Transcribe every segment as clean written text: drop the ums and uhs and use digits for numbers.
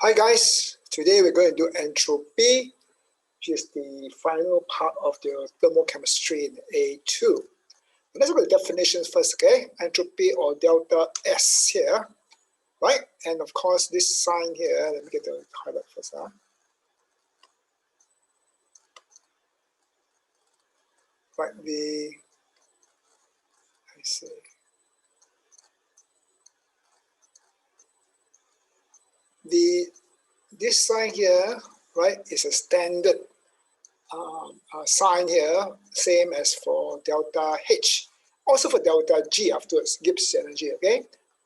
Hi guys, today we're going to do entropy, which is the final part of the thermochemistry in A2. Let's look at the definitions first, okay? Entropy or delta S here, right? And of course this sign here, let me get the highlight first. Right, I see. This sign here, right, is a standard sign here, same as for delta H, also for delta G afterwards, Gibbs energy, okay?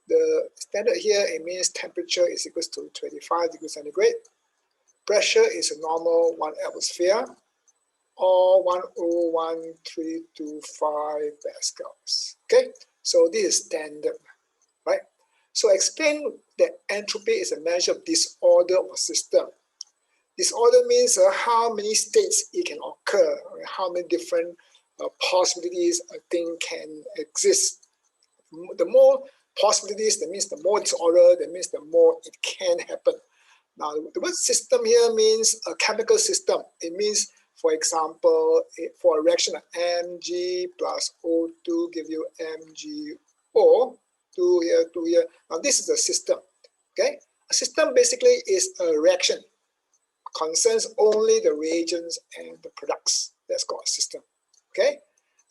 The standard here, it means temperature is equal to 25 degrees centigrade, pressure is a normal 1 atmosphere, or 101,325 pascals, okay? So this is standard, right? So explain that entropy is a measure of disorder of a system. Disorder means how many states it can occur, how many different possibilities a thing can exist. The more possibilities, that means the more disorder, that means the more it can happen. Now, the word system here means a chemical system. It means, for example, for a reaction of Mg plus O2 give you MgO, 2 here, 2 here. Now, this is a system, okay? A system basically is a reaction. Concerns only the reagents and the products. That's called a system, okay?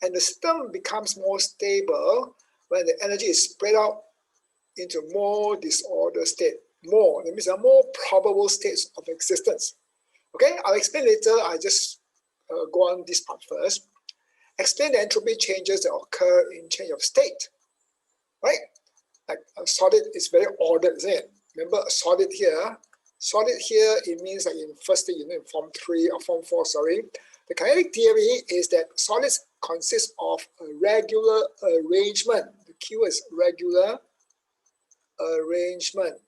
And the system becomes more stable when the energy is spread out into more disordered state. More, that means there are more probable states of existence. Okay, I'll explain later. I just go on this part first. Explain the entropy changes that occur in change of state, right? Like a solid is very ordered, isn't it? Remember, a solid here, it means like in first thing, in Form 3 or Form 4, sorry. The kinetic theory is that solids consist of a regular arrangement. The keyword is regular arrangement,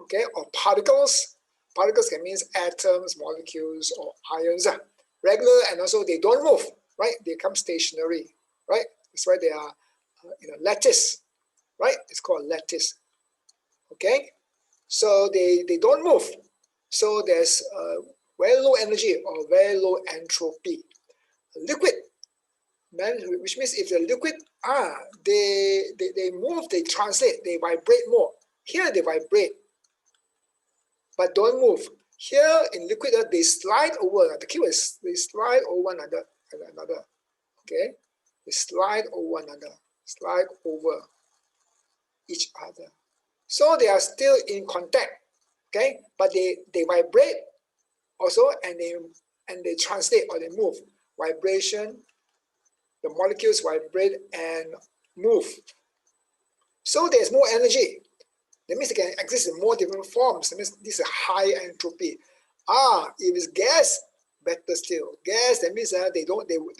okay, of particles. Particles can mean atoms, molecules, or ions. Regular, and also they don't move, right? They come stationary, right? That's why they are in a lattice, right? It's called lattice, okay? So they don't move. So there's very low energy or very low entropy. Liquid, which means if the liquid, they move, they translate, they vibrate more. Here they vibrate, but don't move. Here in liquid, they slide over. The keyword is they slide over another, okay? They slide over each other. So they are still in contact, okay? But they vibrate also, and they translate or they move. Vibration, the molecules vibrate and move. So there's more energy. That means they can exist in more different forms. That means this is a high entropy. If it's gas, better still. Gas, that means they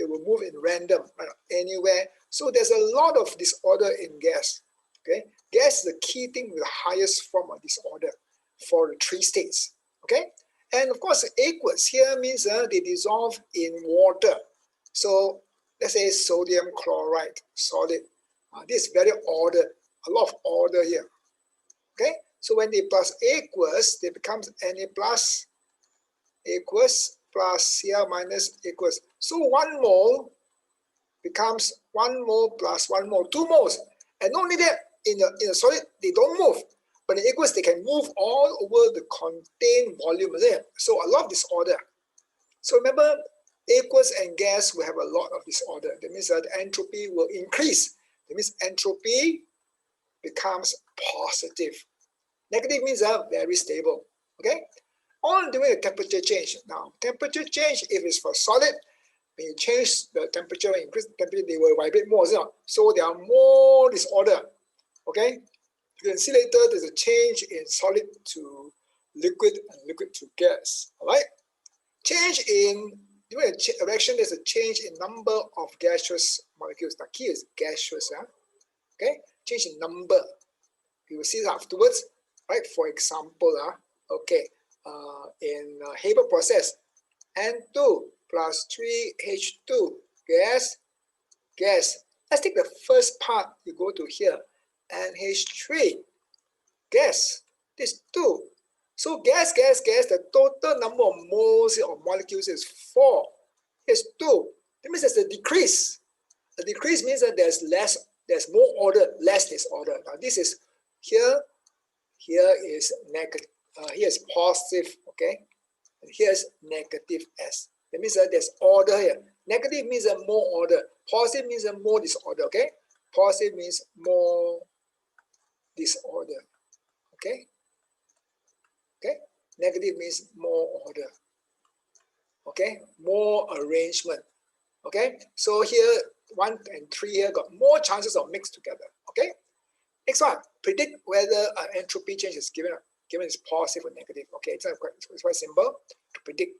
will move in random, right, anywhere. So there's a lot of disorder in gas. Okay, gas is the key thing with the highest form of disorder for the 3 states. Okay, and of course aqueous here means they dissolve in water. So let's say sodium chloride, solid. This is very ordered, a lot of order here. Okay, so when they plus aqueous, they becomes Na plus, aqueous plus Cl minus aqueous. So 1 mole becomes 1 mole plus 1 mole, 2 moles. And not only that, in a solid, they don't move. But in aqueous, they can move all over the contained volume there. So a lot of disorder. So remember, aqueous and gas will have a lot of disorder. That means that the entropy will increase. That means entropy becomes positive. Negative means very stable. Okay? On during the temperature change. Now, temperature change, if it's for solid, when you change the temperature, increase the temperature, they will vibrate more. So there are more disorder. Okay? You can see later there's a change in solid to liquid and liquid to gas. Alright? Change in during a reaction, there's a change in number of gaseous molecules. The key is gaseous. Okay? Change in number. You will see that afterwards. Right? For example, in Haber process, N2 plus 3H2, gas. Let's take the first part. You go to here, NH3. gas. This 2. So gas, the total number of moles or molecules is 4. Here's 2. That means there's a decrease. A decrease means that there's more order, less disorder. Now this is here is negative, here is positive, okay? And here's negative S. That means that there's order here. Negative means that more order. Positive means that more disorder, okay? Positive means more disorder, okay? Okay? Negative means more order, okay? More arrangement, okay? So here, 1 and 3 here got more chances of mixed together, okay? Next one, predict whether an entropy change is given is positive or negative. Okay, it's quite simple to predict.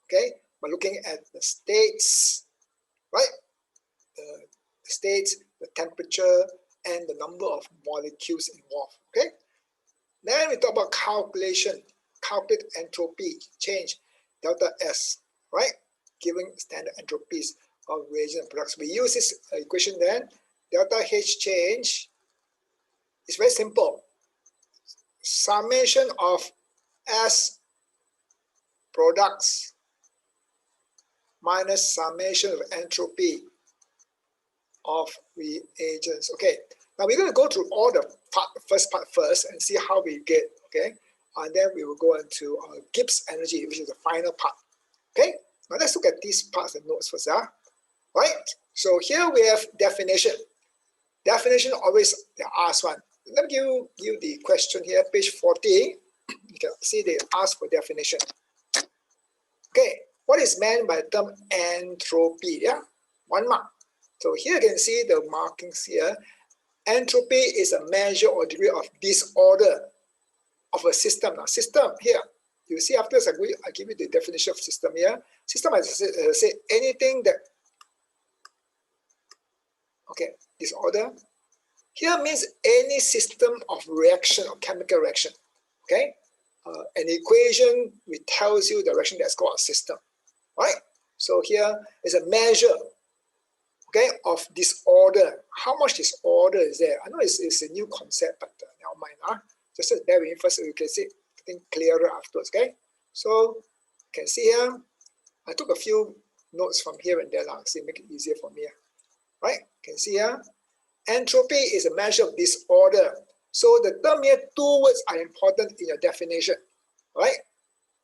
Okay, by looking at the states, right? The states, the temperature, and the number of molecules involved. Okay. Then we talk about calculate entropy change, delta S, right? Giving standard entropies of reagent and products. We use this equation then. Delta H change is very simple. Summation of S products minus summation of entropy of reagents. Okay, now we're going to go through all the first part first and see how we get, okay? And then we will go into Gibbs energy, which is the final part. Okay, now let's look at these parts and notes first. Right, so here we have definition. Definition always they ask one. Let me give you the question here, page 40. You can see they ask for definition. Okay, what is meant by the term entropy? Yeah, 1 mark. So here you can see the markings here. Entropy is a measure or degree of disorder of a system. Now, system here, you see after this, I give you the definition of system here. System, as I say, anything that, okay, disorder. Here means any system of reaction or chemical reaction. Okay, an equation which tells you the reaction that's called a system. Right. So here is a measure, okay, of disorder. How much disorder is there? I know it's a new concept, but never mind. Just bear with me first so you can see getting clearer afterwards. Okay. So you can see here, I took a few notes from here and there. See, make it easier for me. Right. You can see here. Entropy is a measure of disorder. So the term here, 2 words are important in your definition, right?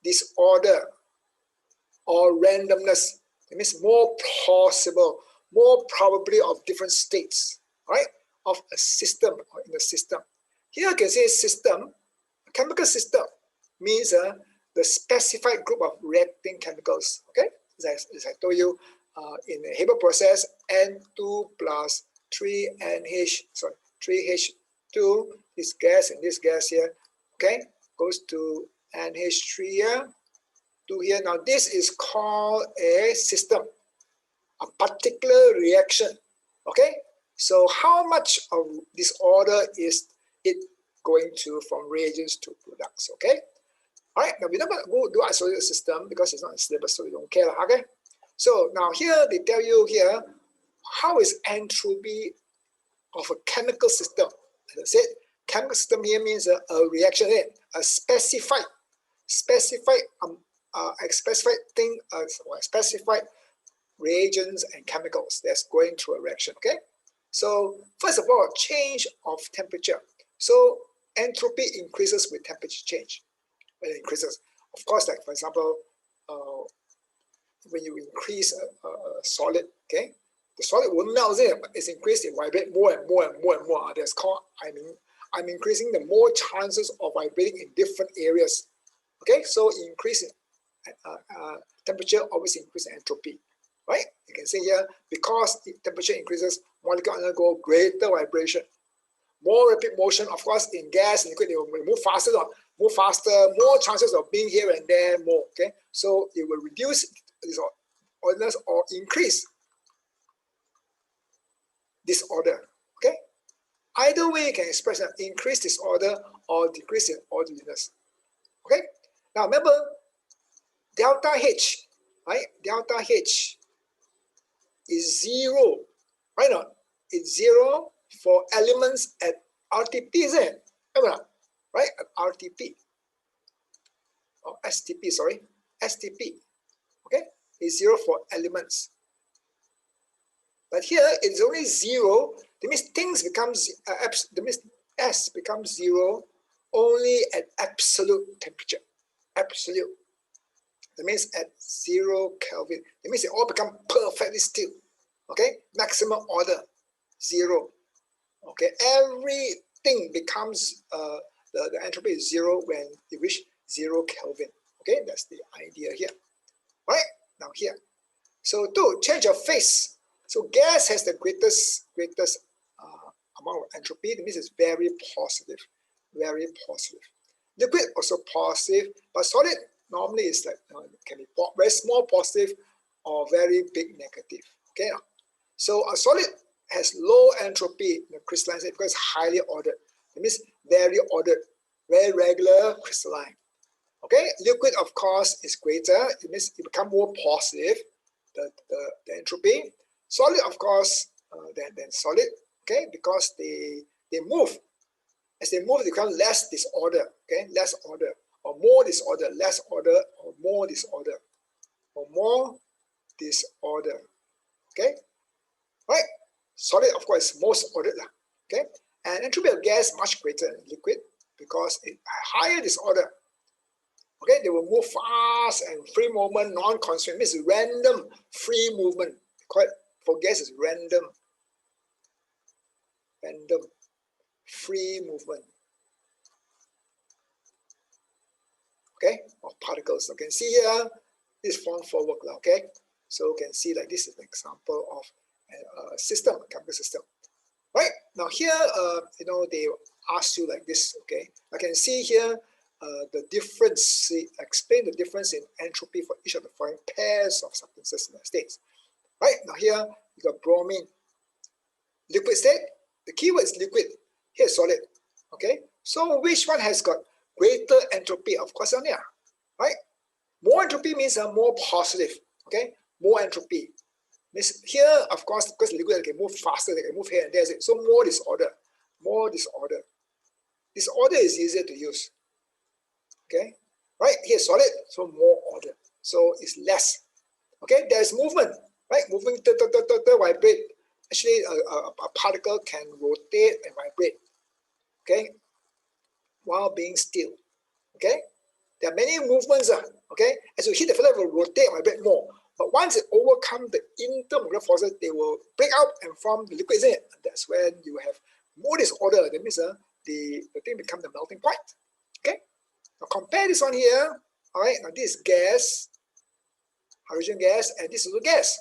Disorder or randomness. It means more plausible, more probability of different states, right? Of a system or in a system. Here you can see system, a chemical system means the specified group of reacting chemicals, okay? As I told you, in a Haber process, N2 plus 3H2, this gas and this gas here, okay, goes to NH3 here, 2 here. Now this is called a system, a particular reaction, okay? So how much of disorder is it going to from reagents to products, okay? All right, now we're not going to go do isolated system because it's not a syllabus, so we don't care, okay? So now here they tell you here, how is entropy of a chemical system? As I said, chemical system here means a reaction, a specified thing, specified reagents and chemicals that's going through a reaction. Okay. So first of all, change of temperature. So entropy increases with temperature change. When it increases, of course, like for example, when you increase a solid, okay, the solid will melt in, but it's increased, it vibrates more and more and more and more. That's called, I'm increasing the more chances of vibrating in different areas. Okay, so increase in temperature always increase entropy, right? You can see here, because the temperature increases, molecule undergo greater vibration. More rapid motion, of course, in gas and liquid, they will move faster, more chances of being here and there, more, okay? So it will reduce disorders or increase disorder, okay? Either way, you can express an increased disorder or decrease in orderliness, okay? Now remember, delta H, right? Delta H is 0, right? Not? It's 0 for elements at RTP, isn't it? right? At RTP or STP, sorry, STP. Okay, is 0 for elements. But here it's only 0. That means things becomes that means S becomes 0 only at absolute temperature. Absolute. That means at 0 Kelvin. That means it all become perfectly still. Okay, maximum order 0. Okay, everything becomes the entropy is 0 when you reach 0 Kelvin. Okay, that's the idea here. Right now here. So to change of phase. So gas has the greatest amount of entropy. That means it's very positive, very positive. Liquid also positive, but solid normally is like can be very small positive or very big negative. Okay, so a solid has low entropy in the crystalline state because it's highly ordered. That means very ordered, very regular crystalline. Okay, liquid of course is greater. It means it becomes more positive. The entropy. Solid, of course, than solid, okay, because they move. As they move, they become less disorder, okay, less order, or more disorder, less order, or more disorder, or more disorder, okay, right? Solid, of course, is most ordered, okay, and entropy of gas much greater than liquid because it higher disorder. Okay, they will move fast and free movement, non-constraint, means random free movement. Quite for gas is random free movement. Okay, of particles. You can see here this form for work. Okay, so you can see like this is an example of a system, a chemical system. Right now here, they ask you like this. Okay, I can see here. The difference, explain the difference in entropy for each of the following pairs of substances in the states. Right, now here you got bromine, liquid state. The keyword is liquid, here solid. Okay, so which one has got greater entropy? Of course, on here, right? More entropy means more positive. Okay, more entropy. Means here, of course, because liquid they can move faster, they can move here and there. So more disorder, more disorder. Disorder is easier to use. Okay, right here solid, so more order, so it's less. Okay, there's movement, right? Moving, vibrate. Actually, a particle can rotate and vibrate. Okay, while being still. Okay, there are many movements. Okay, as you hit the feather, it will rotate and vibrate more. But once it overcomes the intermolecular forces, they will break out and form the liquid in it. And that's when you have more disorder. That means the thing becomes the melting point. Okay. Now compare this one here. All right, now this is gas, hydrogen gas, and this is a gas.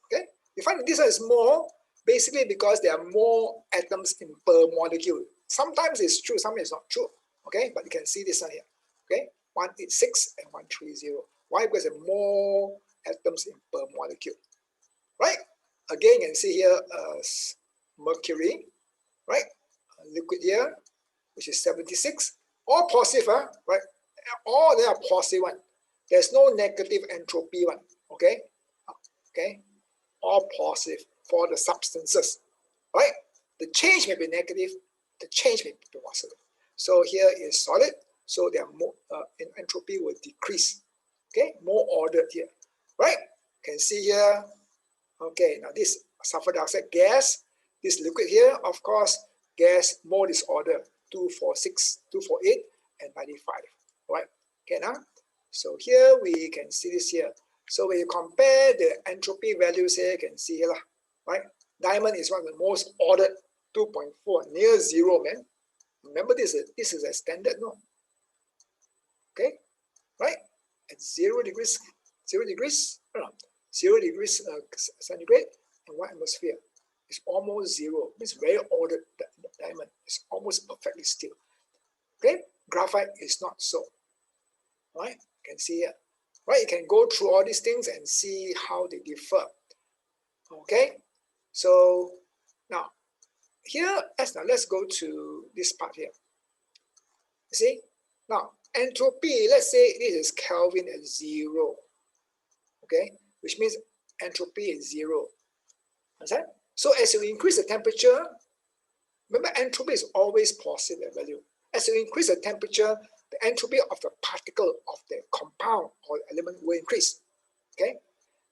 Okay, you find that this one is more basically because there are more atoms in per molecule. Sometimes it's true, sometimes it's not true. Okay, but you can see this one here. Okay, 186 and 130. Why? Because there are more atoms in per molecule. Right? Again, you can see here mercury, right? Liquid here, which is 76. All positive, right? All they are positive one. There's no negative entropy one. Okay, okay, all positive for the substances, right? The change may be negative, the change may be positive. So here is solid, so there are more entropy will decrease. Okay, more ordered here, right? You can see here. Okay, now this sulfur dioxide gas, this liquid here, of course, gas more disorder. 246, 248, and 95. Right? Okay, now, so here we can see this here. So when you compare the entropy values here, you can see here, right? Diamond is one of the most ordered, 2.4, near zero, man. Remember this is a standard, no? Okay, right? At 0 degrees, 0 degrees centigrade and 1 atmosphere. It's almost zero. It's very ordered diamond. It's almost perfectly still. Okay, graphite is not so. Right? You can see here. Right? You can go through all these things and see how they differ. Okay, so now here, let's go to this part here. You see, now entropy. Let's say this is Kelvin at 0. Okay, which means entropy is 0. Understand? So as you increase the temperature, remember entropy is always positive value. As you increase the temperature, the entropy of the particle of the compound or element will increase. Okay,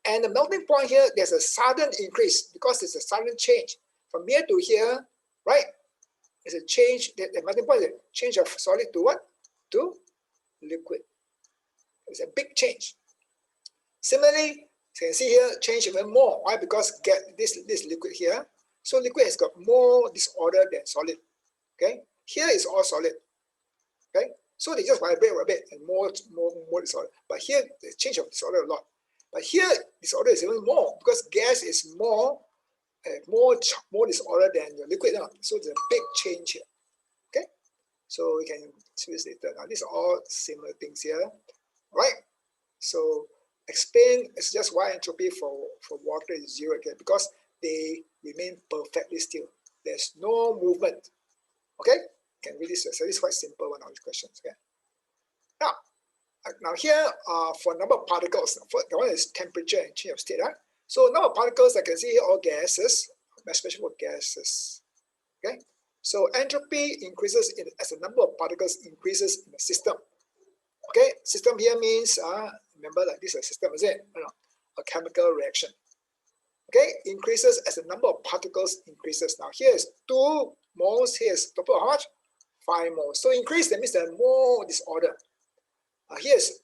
and the melting point here, there's a sudden increase because it's a sudden change from here to here, right? It's a change. The melting point is a change of solid to what? To liquid. It's a big change. Similarly, you can see here change even more. Why? Because get this liquid here. So liquid has got more disorder than solid. Okay, here is all solid. Okay, so they just vibrate and more disorder. But here the change of disorder a lot. But here disorder is even more because gas is more disorder than your liquid. So there's a big change here. Okay, so we can see this later. Now these are all similar things here, right? So explain it's just why entropy for water is 0 again, because they remain perfectly still. There's no movement. Okay, can read this. So this is quite simple one of these questions. Okay. Now here for number of particles, the one is temperature and change of state. Right? So number of particles I can see here all gases, especially for gases. Okay. So entropy increases as the number of particles increases in the system. Okay, system here means remember that this is a system, is it? A chemical reaction. Okay, increases as the number of particles increases. Now here is 2 moles, here is total how much? 5 moles. So increase, that means there are more disorder. Here is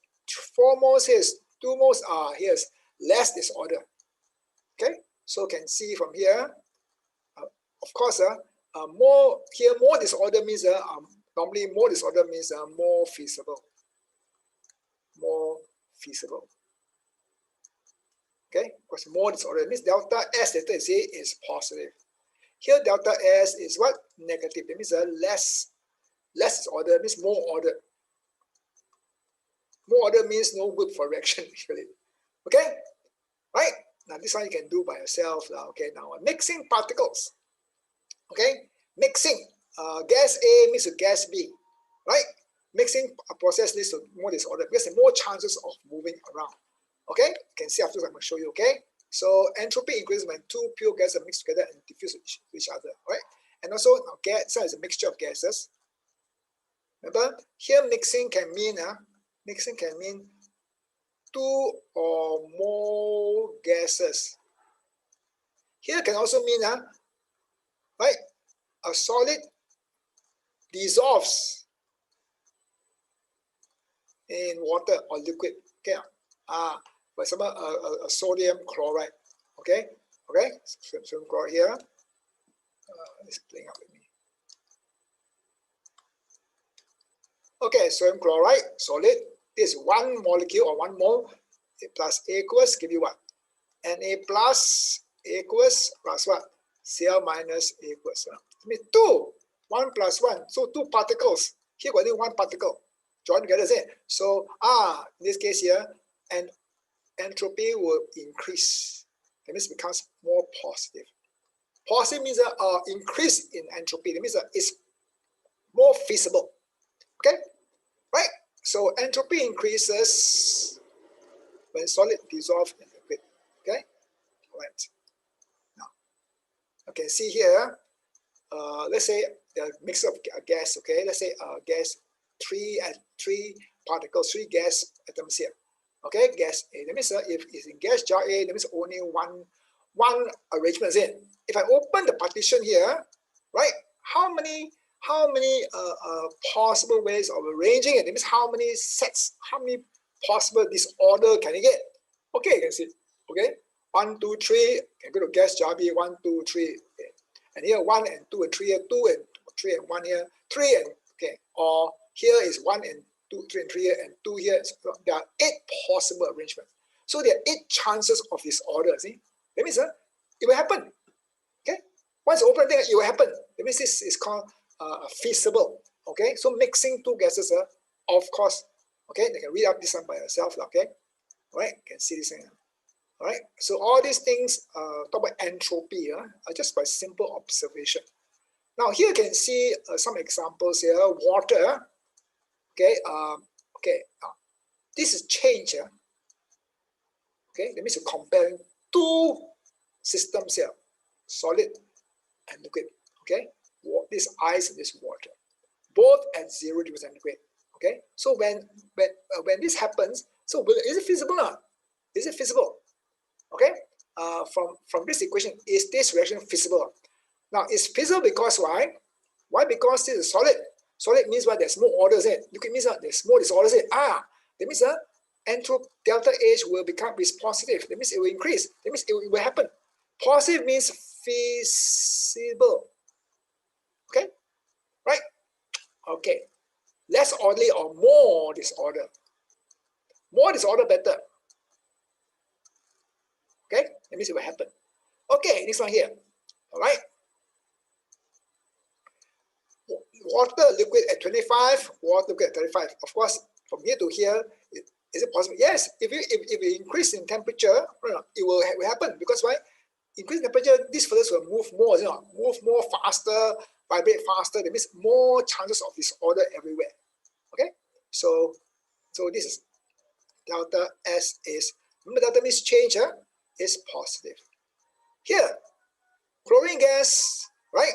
4 moles, here is 2 moles, here is less disorder. Okay, so you can see from here, of course, more disorder means normally more disorder means more feasible. More feasible. Okay, because more disorder means delta S later say is positive. Here delta S is what? Negative. That means less disorder means more order. More order means no good for reaction actually. Okay, right? Now this one you can do by yourself. Okay, now mixing particles. Okay, mixing gas A mixed with gas B, right? Mixing a process leads to more disorder because there are more chances of moving around. Okay, you can see after I'm going to show you. Okay, so entropy increases when 2 pure gases are mixed together and diffuse each other. Right, and also now gas is a mixture of gases. Remember here mixing can mean 2 or more gases. Here can also mean right, a solid dissolves in water or liquid. Okay, for example, a sodium chloride. Okay, sodium chloride here. It's playing out with me. Okay, sodium chloride, solid. This 1 molecule or 1 mole plus aqueous give you what? Na plus aqueous plus what? Cl minus aqueous. I mean 2, 1 plus 1. So 2 particles. Here got only 1 particle. Join together, is it? So in this case here, and entropy will increase. That means it becomes more positive. Positive means increase in entropy. That means it's more feasible. Okay, right? So entropy increases when solid dissolve in liquid. Okay, right. Now you can see here. Let's say the mix of gas. Okay, let's say gas 3 particles, 3 gas atoms here. Okay, gas A. That means if it's in gas jar A, that means only one arrangement is in. If I open the partition here, right? How many possible ways of arranging it? That means how many sets, how many possible disorder can you get? Okay, you can see. Okay, 1, 2, 3. Can go to gas jar B. 1, 2, 3. Okay. And here 1 and 2 and 3 here. 2 and 3 and 1 here. 3 and okay. Or here is 1 and 2, 3 and 3 here and 2 here. So there are 8 possible arrangements. So there are 8 chances of disorder. See, that means it will happen. Okay, once you open thing, it will happen. That means this is called feasible. Okay, so mixing 2 gases, of course. Okay, you can read up this one by yourself. Okay, all right, you can see this thing. All right, so all these things talk about entropy just by simple observation. Now here you can see some examples here. Water. Okay, this is change. Okay, that means you're comparing 2 systems here, solid and liquid. Okay, this ice and this water. both at 0 degrees centigrade. Okay, so when this happens, so is it feasible or not? Is it feasible? Okay, from this equation, is this reaction feasible? Now it's feasible because why? Why? Because this is solid. Solid means what? There's more orders in. Liquid means what? There's more disorders in. That means entropy delta H will become positive. That means it will increase. That means it will happen. Positive means feasible. Okay, right? Okay, less orderly or more disorder. More disorder better. Okay, that means it will happen. Okay, this one here. All right. Water liquid at 25, water liquid at 35. Of course, from here to here, is it possible? Yes. If you increase in temperature, it will happen because why? Increase in temperature, these fluids will move more, move more faster, vibrate faster. That means more chances of disorder everywhere. Okay, so this is delta S is, remember delta means change, is positive. Here, chlorine gas, right?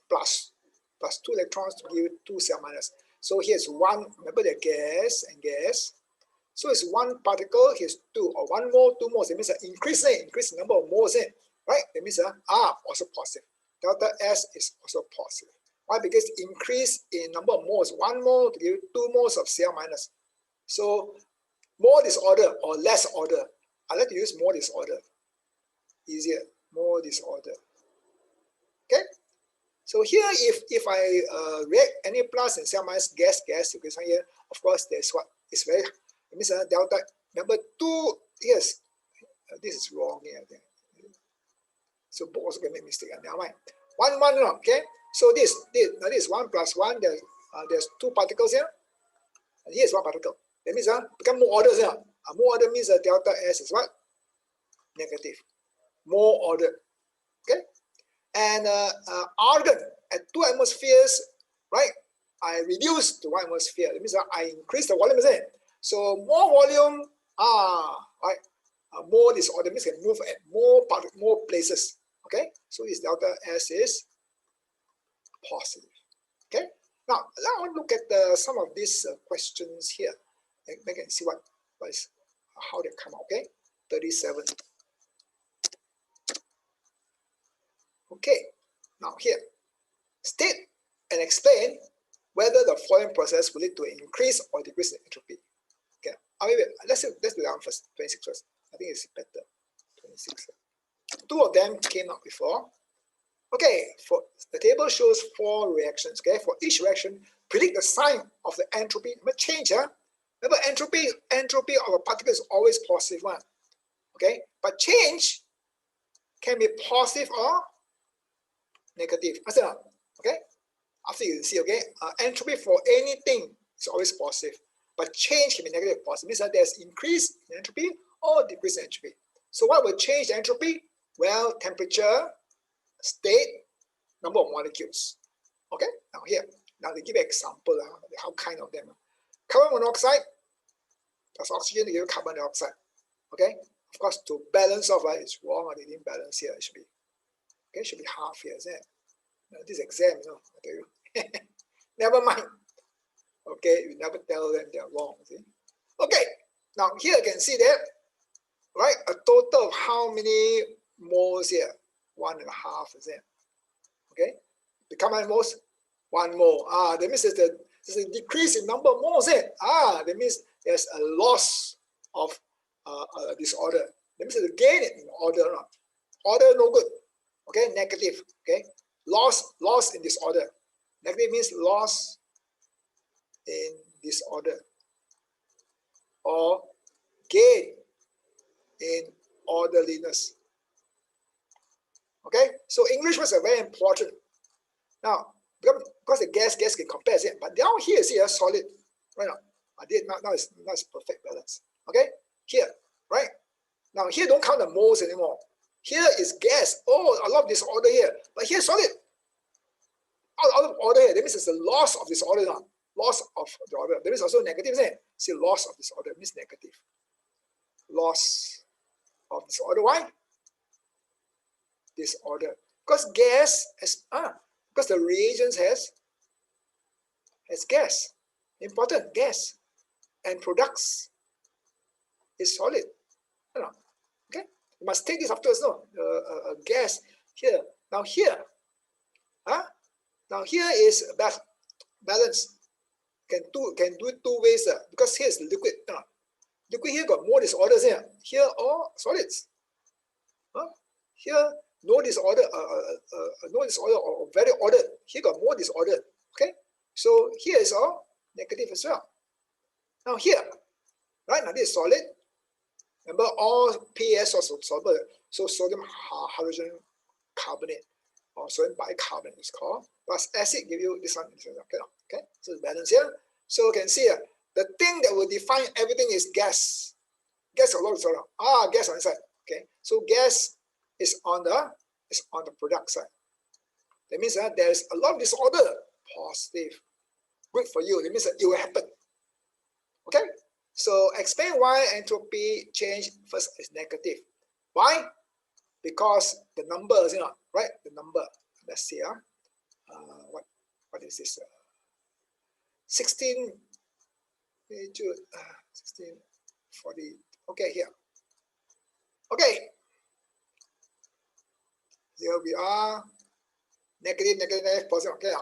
Plus 2 electrons to give you 2 Cl minus. So here's 1, remember the gas and gas. So it's 1 particle, here's 2, or 1 mole, 2 moles. It means an increase the number of moles in, right? That means also positive. Delta S is also positive. Why? Because increase in number of moles, 1 mole to give you 2 moles of Cl minus. So more disorder or less order. I like to use more disorder. Easier, more disorder. Okay. So here, if I react Na plus and Cl minus gas, because here, of course, there's what is very. It means delta. Number 2. Yes, this is wrong here. So both also can make mistake. Never mind. 1, 1, no. Okay. So this is 1 plus 1. There's 2 particles here. And here's 1 particle. That means become more orders here. More order means delta S is what? Negative. More order. Okay. And argon at 2 atmospheres, right? I reduce to 1 atmosphere. That means I increase the volume, isn't it? So more volume, right? More disorder means can move at more places. Okay, so this delta S is positive. Okay, now let's look at some of these questions here. We can see how they come out. Okay, 37. Okay, now here, state and explain whether the following process will lead to an increase or decrease in entropy. Okay, wait, let's do that one first. 26 first. I think it's better. 26. 2 of them came out before. Okay, for the table shows 4 reactions. Okay, for each reaction, predict the sign of the entropy. Remember change, Remember entropy of a particle is always positive one. Okay, but change can be positive or negative. Okay, after you see, okay, entropy for anything is always positive, but change can be negative or positive. Means that there's increase in entropy or decrease in entropy. So what will change the entropy? Well, temperature, state, number of molecules. Okay, now they give an example how kind of them. Carbon monoxide plus oxygen to give carbon dioxide. Okay, of course to balance off, it's wrong, or they didn't balance here. It should be should be half here, isn't it? Now, this exam, I tell you. Never mind. Okay, you never tell them they're wrong. See? Okay, now here you can see that, right? A total of how many moles here? 1.5, is it? Okay, become how many moles? 1 mole. That means there's a decrease in number of moles. That means there's a loss of disorder. That means there's a gain in order. Order no good. Okay, negative. Okay, loss in disorder. Negative means loss in disorder, or gain in orderliness. Okay, so English words are very important. Now, because the gas can compare it, but down here, see, solid, right? Now it's perfect balance. Okay, here, right? Now here don't count the moles anymore. Here is gas. Oh, a lot of disorder here, but here solid. Out of order here. That means it's a loss of disorder now. Loss of the order. That means also negative, isn't it? See, loss of disorder means negative. Loss of disorder. Why? Disorder. Because gas has because the reagents has has gas. Important, gas. And products is solid. You know, okay? You must take this afterwards, no? Gas here. Now here, huh? Now here is balance. Can do it two ways, because here is liquid. Liquid here got more disorders here. Here all solids. Huh? Here no disorder, no disorder or very ordered. Here got more disordered. Okay, so here is all negative as well. Now here, right now this is solid. Remember all PAS or soluble. So sodium hydrogen carbonate or sodium bicarbonate is called. Plus acid give you this one. Okay, so the balance here. So you can see here, the thing that will define everything is gas. Gas a lot of disorder. Gas on the side. Okay, so gas is on the product side. That means that there is a lot of disorder. Positive. Good for you. That means that it will happen. Okay, so explain why entropy change first is negative. Why? Because the numbers, right? The number. Let's see. What is this? 16. 1640. Okay, here. Okay. Here we are. Negative, positive. Okay.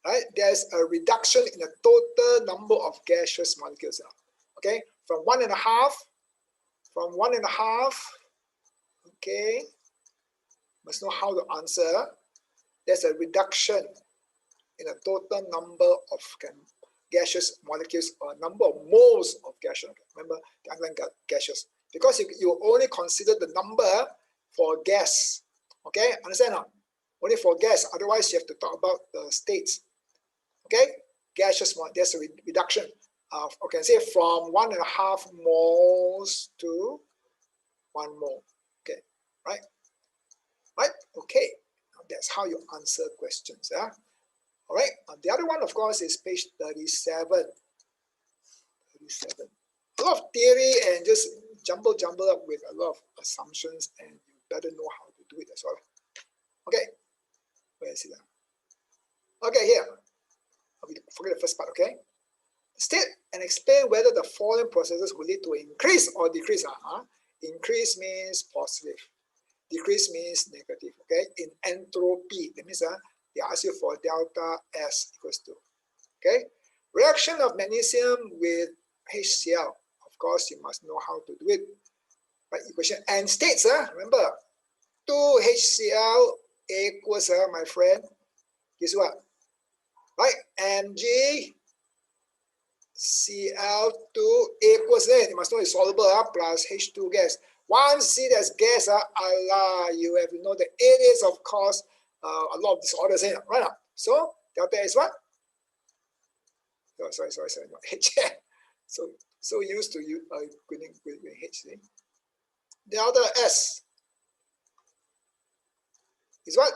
Right? There's a reduction in the total number of gaseous molecules. Okay, from 1.5. Okay, must know how to answer. There's a reduction in the total number of gaseous molecules or number of moles of gaseous. Remember the underlying gaseous, because you only consider the number for gas. Okay, understand now? Only for gas. Otherwise, you have to talk about the states. Okay, gaseous mole. There's a reduction of, okay, say from 1.5 moles to 1 mole. Okay, right? Okay, that's how you answer questions. Yeah. All right. The other one, of course, is page 37. 37. A lot of theory and just jumble up with a lot of assumptions, and you better know how to do it as well. Okay. Where is it? Okay, here. Forget the first part. Okay. State and explain whether the following processes will lead to increase or decrease. Increase means positive. Decrease means negative. Okay. In entropy, that means they ask you for delta S equals to. Okay. Reaction of magnesium with HCl. Of course, you must know how to do it. Right, equation and states. Remember, 2 HCl equals, my friend, guess what? Right, Mg Cl2 equals, you must know it's soluble, plus H2 gas. Once you see there's gas, you have to know that it is, of course, a lot of disorders in it, right? So delta is what? Oh, sorry, not H. so used to you with H. See? Delta S is what?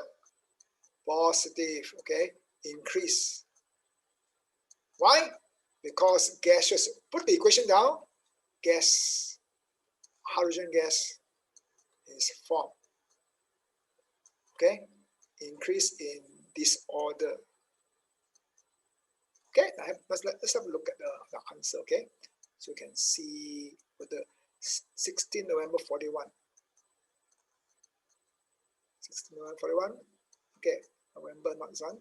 Positive. Okay, increase. Why? Because gaseous. Put the equation down. Gas, hydrogen gas is formed. Okay, increase in disorder. Okay, let's have a look at the answer. Okay, so you can see with the 16 November 41. 16 November 41. Okay, November, not this one.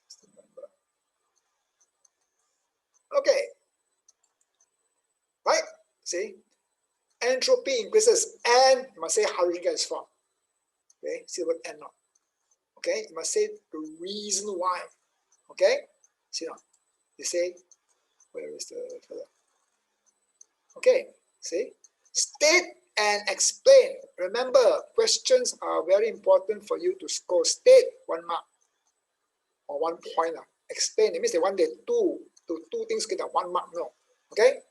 16 November. Okay, right? See, entropy increases, and you must say hydrogen gas is formed. Okay, see what N not. Okay, you must say the reason why. Okay, see now. You say, where is the further? Okay, see, state and explain. Remember, questions are very important for you to score. State 1 mark or 1 point. Explain, it means they want the two things get a 1 mark. No, okay,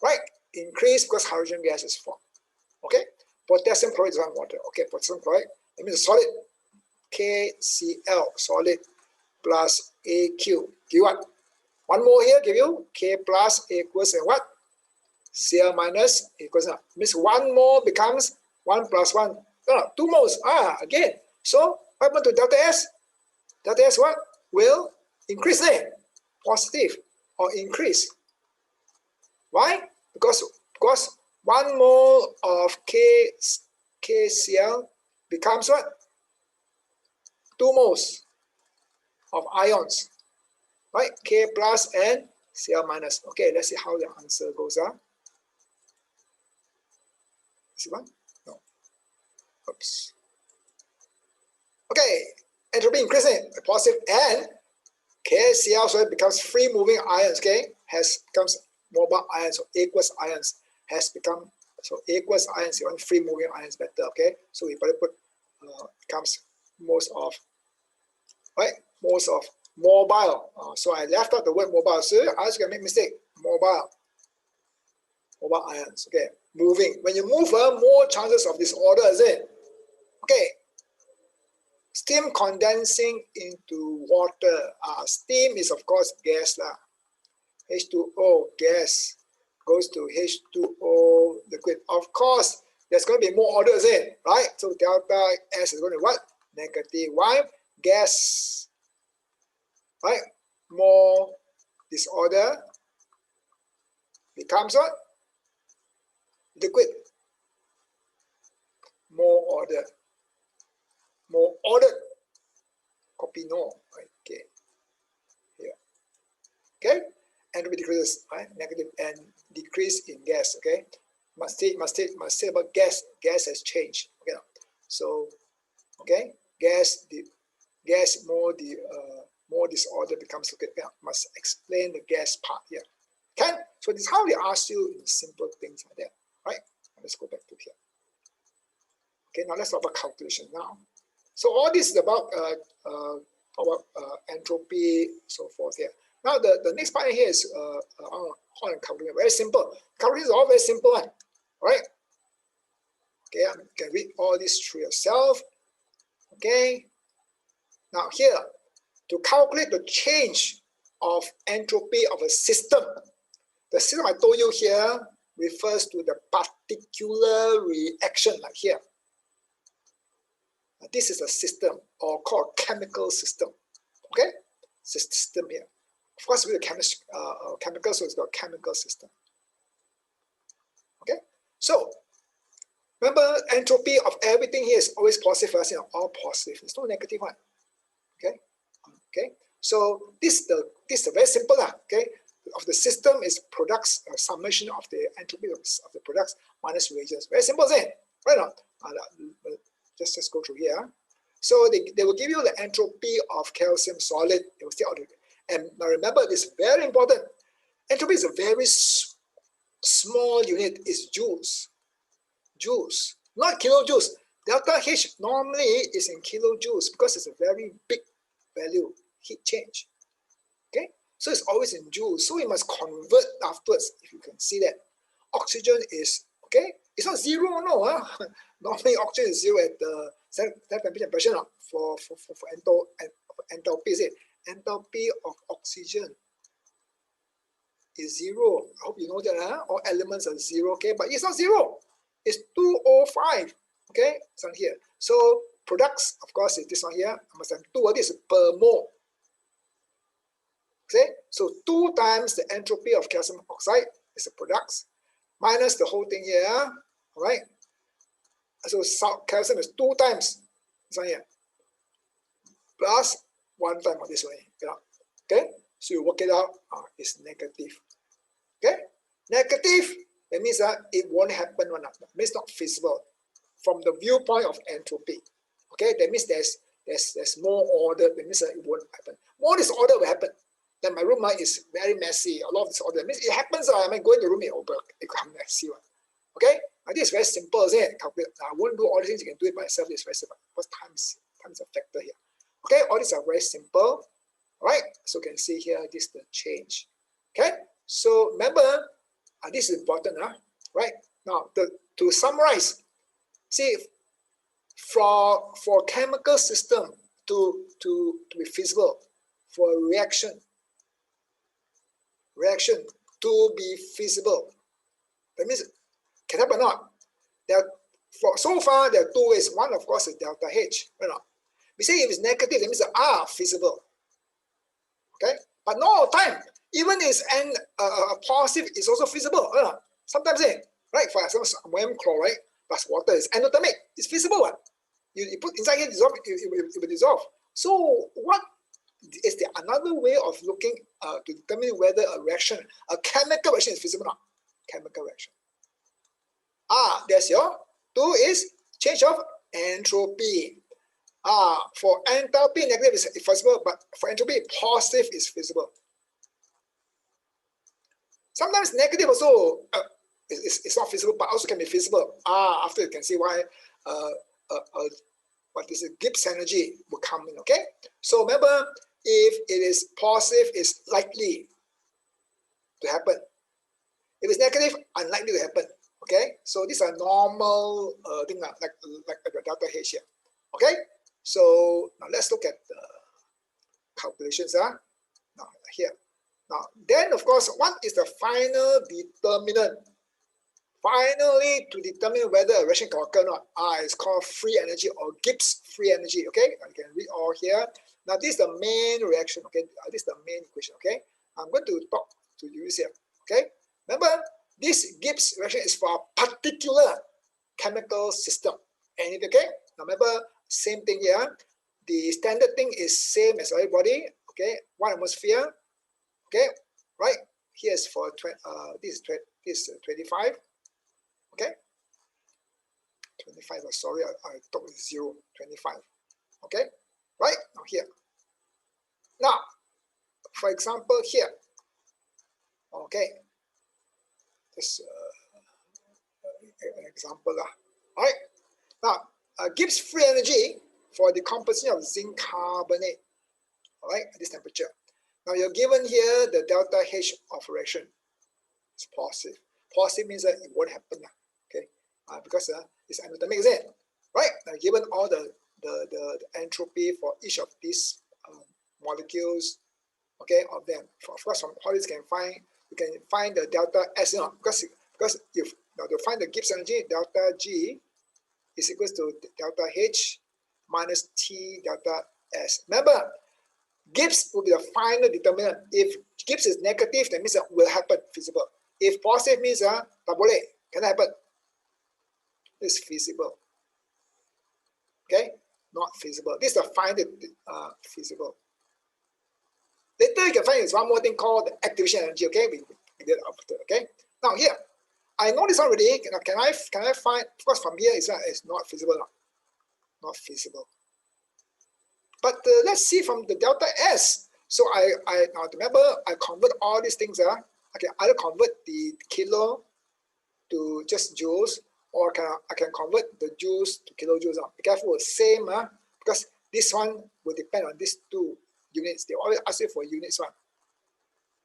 right? Increase because hydrogen gas is formed. Okay, potassium chloride is on water. Okay, potassium chloride, it means a solid. KCl, solid, plus AQ. Give you what? 1 more here, give you K plus A equals and what? Cl minus equals, means 1 more becomes 1 plus 1. No, 2 moles. Again. So what happened to delta S? Delta S what? Will increase there. positive or increase. Why? Because 1 mole of KCl becomes what? 2 moles of ions, right? K plus and Cl minus. Okay, let's see how the answer goes. See one? No. Oops. Okay, entropy increasing, positive, and KCl, so it becomes free moving ions, okay, becomes mobile ions, or aqueous ions, has become, so aqueous ions, you want free moving ions better, okay, so we better put, becomes most of, right, most of mobile, so I left out the word mobile, so I was going to make mistake, mobile ions, okay, moving, when you move, more chances of disorder, is it, okay. Steam condensing into water. Steam is of course gas lah. H2O gas goes to H2O liquid. Of course, there's going to be more orders in, right? So delta S is going to be what? Negative. Why? Gas, right? More disorder becomes what? Liquid. More order. More ordered, copy no, right? Okay, here, okay, entropy decreases, right? Negative and decrease in gas, okay. Must say about gas. Gas has changed, okay. So, okay, more disorder becomes okay. Yeah, must explain the gas part here. Okay, so this is how they ask you in simple things like that, right? Let's go back to here. Okay, now let's talk about calculation now. So all this is about entropy, so forth here. Now the next part here is how to calculate. Very simple. Calculation is all very simple one. All right. Okay, you can read all this through yourself. Okay. Now here, to calculate the change of entropy of a system, the system I told you here refers to the particular reaction, like here. This is a system, or called chemical system. Okay, system here. Of course, with the chemical, so it's got chemical system. Okay, so remember, entropy of everything here is always positive. You know, all positive. There's no negative one. Okay, okay. So this is very simple. Okay, of the system is products, summation of the entropy of the products minus reagents. Very simple, isn't it? Right on. Just go through here. So they will give you the entropy of calcium solid. They will say, and now remember, this is very important. Entropy is a very small unit. It's joules. Joules, not kilojoules. Delta H normally is in kilojoules because it's a very big value, heat change. Okay, so it's always in joules. So you must convert afterwards. If you can see that, oxygen is okay. It's not zero, no. Normally, oxygen is zero at the temperature pressure for enthalpy. Is it? Enthalpy of oxygen is zero. I hope you know that. All elements are zero. Okay, but it's not zero. It's 205. Okay, it's on here. So products, of course, is this one here. I must have 2. This is per mole. Okay, so 2 times the entropy of calcium oxide is the products minus the whole thing here. All right. So calcium is 2 times this one here plus 1 time of this way. Okay, so you work it out. It's negative. Okay, negative. That means that it won't happen. It means not feasible from the viewpoint of entropy. Okay, that means there's more order. That means that it won't happen. More disorder will happen. Then my room is very messy. A lot of disorder. That means it happens. I might go in the room, it becomes messy. Okay, this is very simple, isn't it? I won't do all the things. You can do it by yourself. It's very simple. Because time is a factor here. Okay, all these are very simple. All right, so you can see here, this is the change. Okay, so remember, this is important, right? Now, to summarize, see, for chemical system to be feasible, for a reaction to be feasible, that means can happen or not. So far, there are 2 ways. One, of course, is delta H. Right? We say if it's negative, that means feasible. Okay, but not all the time. Even is positive is also feasible. Sometimes, right? For example, ammonium chloride plus water is endothermic. It's feasible. You put inside here, dissolve, it will dissolve. So what is there another way of looking to determine whether a reaction, a chemical reaction is feasible or not? Chemical reaction. There's your 2 is change of entropy. For enthalpy, negative is feasible, but for entropy, positive is feasible. Sometimes negative also is not feasible, but also can be feasible. After you can see why what is it, Gibbs energy will come in, okay? So remember, if it is positive, it's likely to happen. If it's negative, unlikely to happen, okay? So these are normal things like the delta H here, okay? So now let's look at the calculations. Now here. Now then, of course, what is the final determinant? Finally, to determine whether a reaction can occur or not, it's called free energy or Gibbs free energy. Okay, you can read all here. Now this is the main reaction. Okay, this is the main equation. Okay, I'm going to talk to you here. Okay, remember this Gibbs reaction is for a particular chemical system. And okay, now remember same thing here. The standard thing is same as everybody. Okay, 1 atmosphere. Okay, right here is for this is 25. Okay, 25. Sorry, I thought it was 0. 25. Okay, right now here. Now, for example, here. Okay, this an example. All right. Now, Gibbs free energy for the composition of zinc carbonate. All right, at this temperature. Now you're given here the delta H of reaction. It's positive. Positive means that it won't happen. Okay, because it's endothermic, isn't it? Right? Now given all the entropy for each of these molecules, okay, of them. Of course, from all this you can find the delta S. Because if now to find the Gibbs energy, delta G is equals to delta H minus T delta S. Remember, Gibbs will be the final determinant. If Gibbs is negative, that means it will happen, feasible. If positive means tak boleh, can happen. It's feasible. Okay, not feasible. This is the final feasible. Later you can find there's one more thing called the activation energy. Okay, we did it after. Okay, now here I know this already. Can I find? Of course, from here it's not feasible. Not feasible. But let's see from the delta S. So I now remember I convert all these things. I can either convert the kilo to just joules, or I can convert the joules to kilojoules. Be careful, same because this one will depend on these 2 units. They always ask you for units one.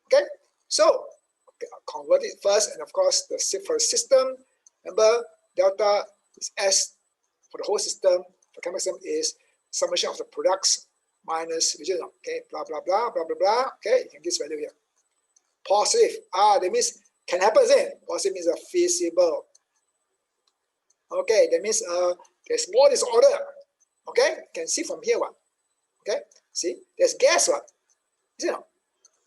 Okay, so I'll convert it first, and of course for the system, remember delta is S for the whole system. For chemical system is summation of the products minus region. Okay, blah blah blah blah blah blah. Okay, you can get this value here. Positive. That means can happen, isn't it? Positive means feasible. Okay, that means there's more disorder. Okay, you can see from here what. Okay, see there's gas what. Is it?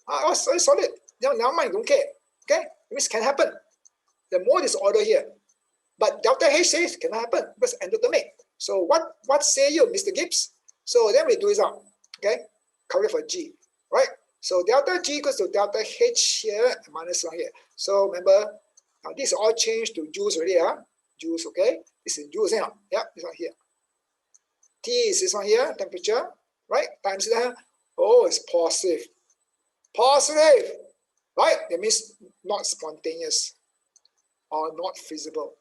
It's solid. Now mind, don't care. Okay, it means can happen. There's more disorder here, but delta H says cannot happen because endothermic. So what say you, Mr. Gibbs? So then we do this out. Okay, calculate for G, right? So delta G equals to delta H here and minus 1 here. So remember, now this all changed to joules already. Joules, okay? This is joules here. Yeah, this one here. T is this one here, temperature, right? Times that. Oh, it's positive. Positive, right? That means not spontaneous or not feasible.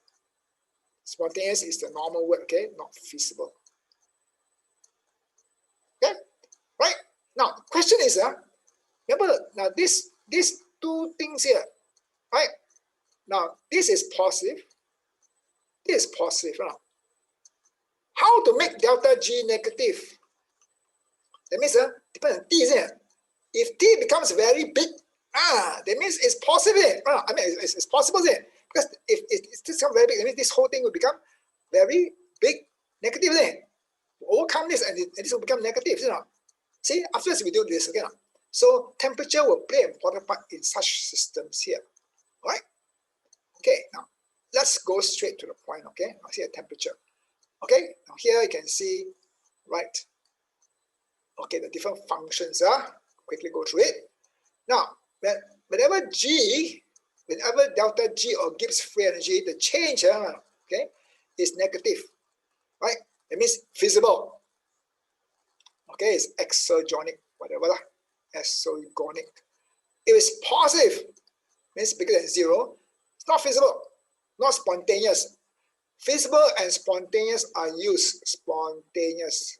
Spontaneous is the normal word, okay? Not feasible. Okay, right? Now, the question is, remember, now these 2 things here, right? Now, this is positive. This is positive. How to make delta G negative? That means, depends on T, isn't it? If T becomes very big, that means it's positive. I mean, it's possible, isn't it? Because if it's become very big, that means this whole thing will become very big, negative, isn't it? Overcome this, and this will become negative, you know. See, after this we do this again. So temperature will play an important part in such systems here. All right? Okay, now let's go straight to the point, okay? Now here temperature. Okay, now here you can see, right? Okay, the different functions, quickly go through it. Now, whenever delta G or Gibbs free energy, the change, okay, is negative, right? It means feasible. Okay, it's exergonic, whatever lah, exergonic. If it's positive, means bigger than 0, it's not feasible, not spontaneous. Feasible and spontaneous are used. Spontaneous.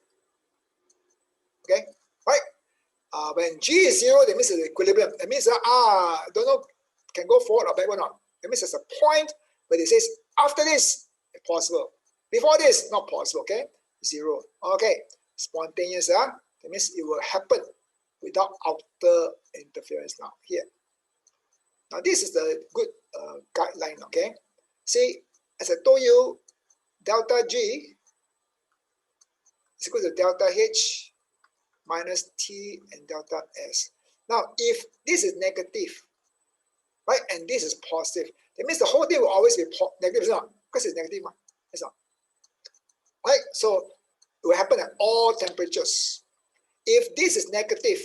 Okay, right? When G is 0, that means it's equilibrium. It means don't know, can go forward or backward or not. It means there's a point where it says after this, it's possible. Before this, not possible. Okay, 0. Okay, spontaneous. That means it will happen without outer interference. Now here. Now this is the good guideline. Okay, see, as I told you, delta G is equal to delta H minus T and delta S. Now, if this is negative, right, and this is positive, that means the whole thing will always be negative, is not? Because it's negative, it's not. Right? So it will happen at all temperatures. If this is negative,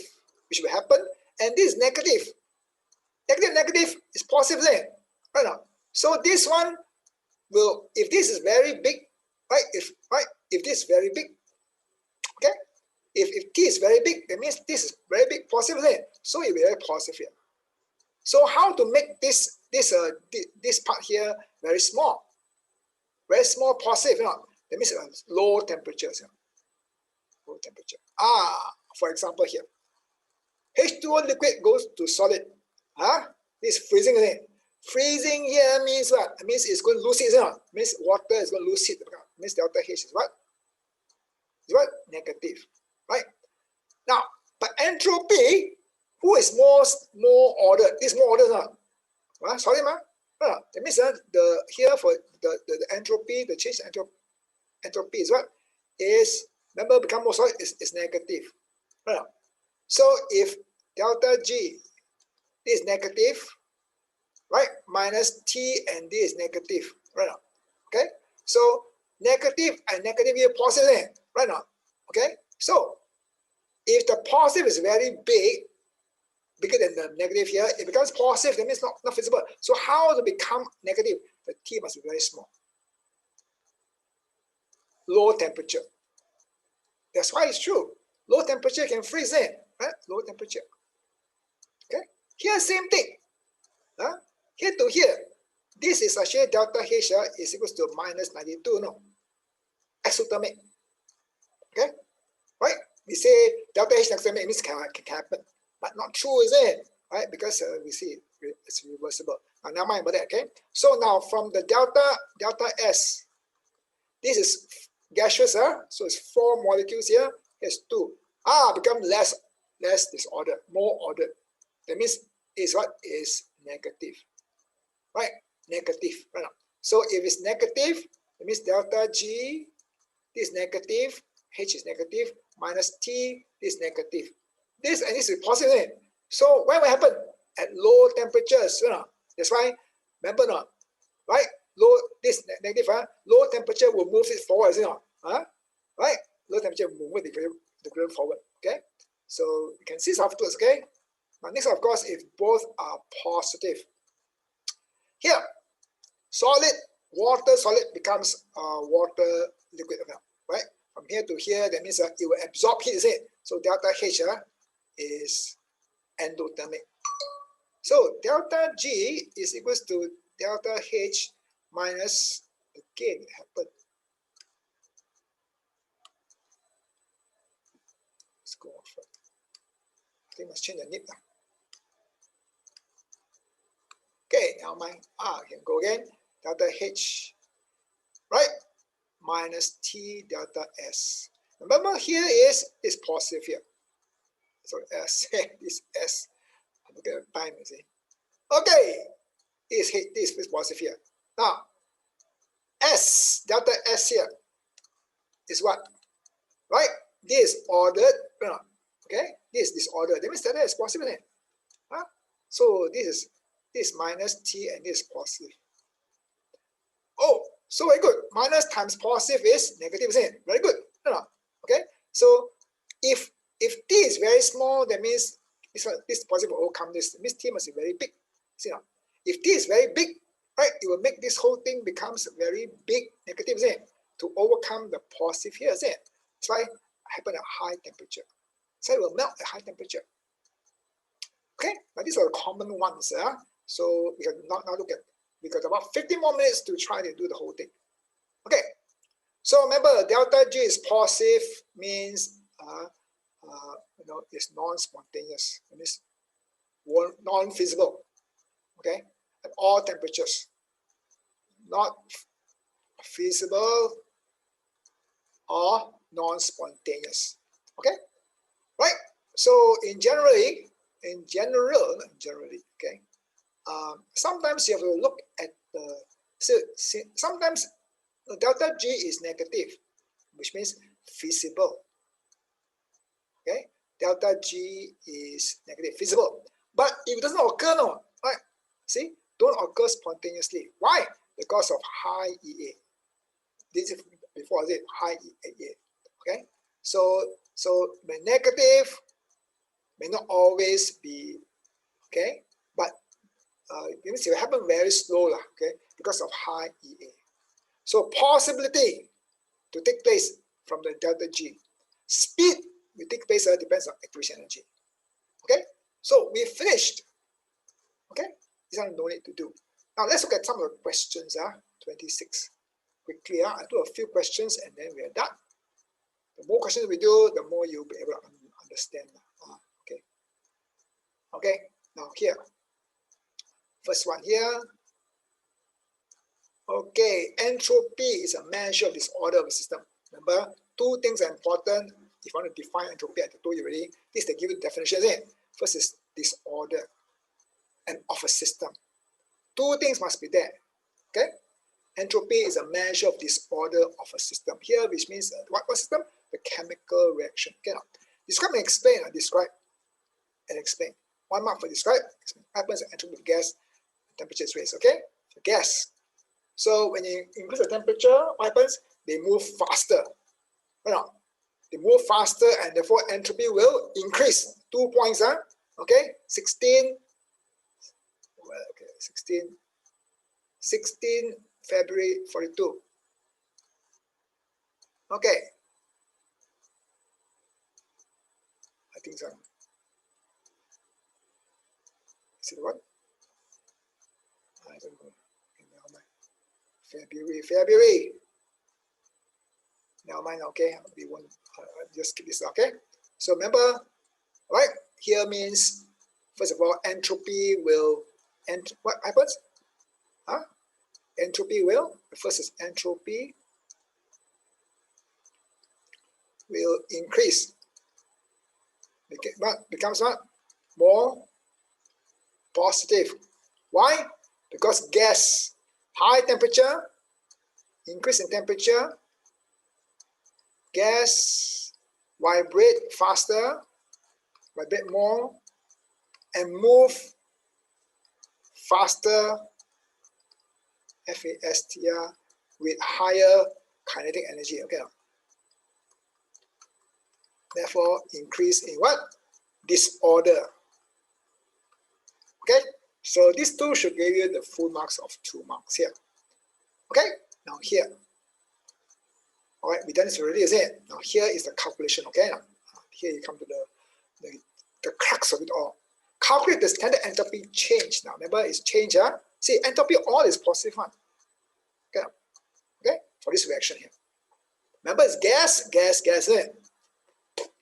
which will happen, and this is negative, negative is positive then, right now. So this one will, if this is very big, right? If this is very big, okay. If T is very big, that means this is very big positive then. So it will be very positive here. So how to make this part here very small positive? That means low temperatures. Low temperature. For example here, H2O liquid goes to solid. This is freezing again. Freezing here means what? It means it's going to lose heat. It means water is going to lose heat. It means delta H is what? Is what? Negative. Right? Now, but entropy, who is more ordered? This more ordered, sorry, that means the here for the entropy, the change in entropy is what? Is, remember, become more solid is negative. Right? So if delta G is negative, right, minus T and D is negative, right now. Okay? So negative and negative here positive, right now. Okay? So if the positive is very big, bigger than the negative here, it becomes positive, that means not feasible. So how to become negative? The T must be very small. Low temperature. That's why it's true. Low temperature can freeze in, right? Low temperature. Okay? Here, same thing. Here to here. This is actually delta H is equal to minus 92, no? Exothermic. Okay? Right? We say delta H exothermic means can happen. But not true, is it? Right? Because we see it's reversible. Now, never mind about that, okay? So now from the delta S, this is gaseous, so it's 4 molecules here. Here's 2. Become less disordered, more ordered. That means is what is negative. Right? Negative. Right now. So if it's negative, it means delta G is negative, H is negative, minus T is negative. This and this is positive. So when will happen? At low temperatures. That's why, remember not? Right? Low, this negative, low temperature will move it forward, right? Low temperature will move the equilibrium forward. Okay? So you can see this afterwards, okay? Now next, of course, if both are positive. Here, solid, water solid becomes water liquid, right? From here to here, that means it will absorb heat, is it? So delta H is endothermic. So delta G is equals to delta H minus, again, it happened. Let's go off. I think I must change the nib now. Okay, now I can go again. Delta H, right? Minus T delta S. Remember here is positive here. So S, this S. Look at the time, you see. Okay, this is positive here. Now, S, delta S here is what? Right? This ordered, Okay, this disorder. That means that is positive, isn't it? Huh? So this is minus T and this is positive. Oh, so very good. Minus times positive is negative, isn't it? Very good. No. Okay, so if T is very small, that means this positive will overcome this. That means T must be very big. See now, if T is very big, right, it will make this whole thing becomes very big negative, isn't it? To overcome the positive here, isn't it? It's like happen at high temperature. So it will melt at high temperature. Okay, but these are the common ones. So we can now look at, we got about 15 more minutes to try to do the whole thing. Okay, so remember delta G is positive, means it's non-spontaneous. It means non-feasible. Okay, at all temperatures, not feasible or non-spontaneous. Okay, right? So in general, okay. Sometimes you have to look at sometimes delta G is negative, which means feasible. Okay, delta G is negative, feasible. But if it doesn't occur, no, right? See, don't occur spontaneously. Why? Because of high EA. This is before I said high EA. Okay, so the negative may not always be okay, but it means it will happen very slow, okay, because of high EA. So possibility to take place from the delta G. Speed will take place depends on acquisition energy. Okay, so we finished. Okay, these are no need to do. Now let's look at some of the questions. 26. Quickly, I do a few questions and then we are done. The more questions we do, the more you'll be able to understand. Okay. Okay, now here. First one here. Okay, entropy is a measure of disorder of a system. Remember, two things are important. If you want to define entropy, I told you already. This is the given definition, isn't it? First is disorder and of a system. Two things must be there. Okay? Entropy is a measure of disorder of a system. Here, which means what system? The chemical reaction. Okay, now, describe and explain. Describe and explain. 1 mark for describe. Explain. What happens at entropy of gas? Temperature is raised. Okay? So gas. So when you increase the temperature, what happens? They move faster. Now, they move faster and therefore entropy will increase. 2 points, okay? 16 February 42. Okay. I think so. Is it what? I don't know. February. Never mind, okay? We won't just keep this, okay? So remember, right? Here means, first of all, entropy will, what happens? Entropy will, the first is entropy will increase. Becomes what? More positive. Why? Because gas, high temperature, increase in temperature, gas vibrate faster, vibrate more, and move faster, FASTR, with higher kinetic energy. Okay. Therefore, increase in what? Disorder. Okay. So these two should give you the full marks of 2 marks here. Okay. Now here. All right, we done this already, isn't it? Now here is the calculation. Okay. Now, here you come to the crux of it all. Calculate the standard entropy change. Now remember, it's change. See, entropy all is positive one. Okay. Okay. For this reaction here. Remember, it's gas, isn't it?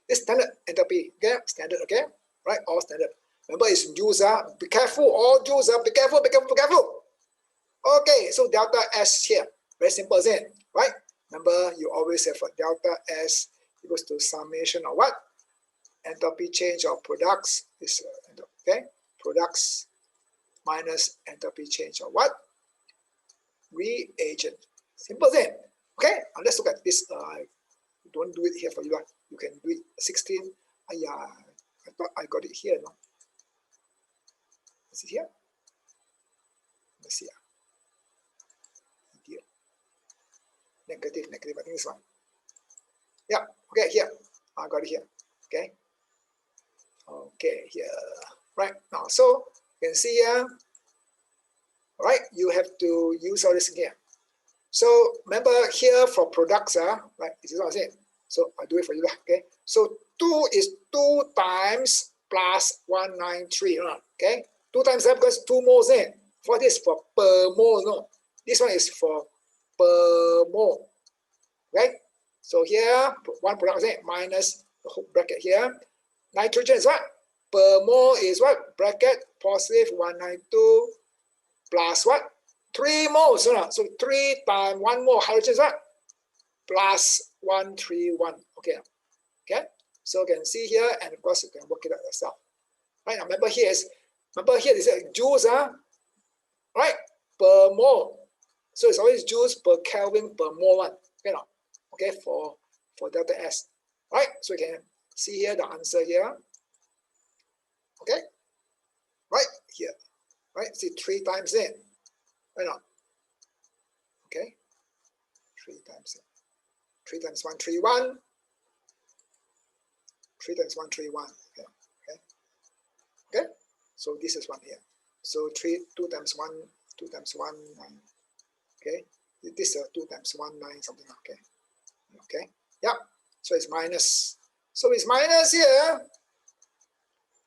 It's standard entropy. Okay. Standard. Okay. Right. All standard. Remember, it's joules. Be careful. All joules. Be careful. Be careful. Be careful. Okay. So delta S here. Very simple, isn't it? Right. Remember, you always have a delta S equals to summation of what? Entropy change of products is okay. Products minus entropy change of what? Reagent. Simple thing. Okay. Now let's look at this. Don't do it here for you. You can do it 16 Yeah, I thought I got it here. No, is it here? Let's see. Negative. I think this one. Yeah. Okay. Here. I got it here. Okay. Okay. Here. Right now. So you can see here. Right. You have to use all this here. So remember here for products. Right. This is what I said. So I'll do it for you. Okay. So 2 is 2 times plus 193. Okay. 2 times that because 2 moles in. For this for per mole. No. This one is for per mole. Right? So here, one product minus the whole bracket here. Nitrogen is what? Per mole is what? Bracket positive 192 plus what? 3 moles. So 3 times 1 mole hydrogen is what? Plus 131. Okay. Okay. So you can see here, and of course you can work it out yourself. Right? Now remember here is joules, right? Per mole. So it's always joules per Kelvin per mole one. Okay, now. Okay, for delta S. Right? So you can see here the answer here. Okay? Right here. Right? See 3 times in. Right now. Okay? 3 times in. 3 times 131. 3 times 131. Okay. Okay. Okay? So this is one here. So 2 times 1, 2 times 1, 9. Okay? This is 2 times 1, 9, something. Okay. Okay. Yeah. So it's minus. So it's minus here.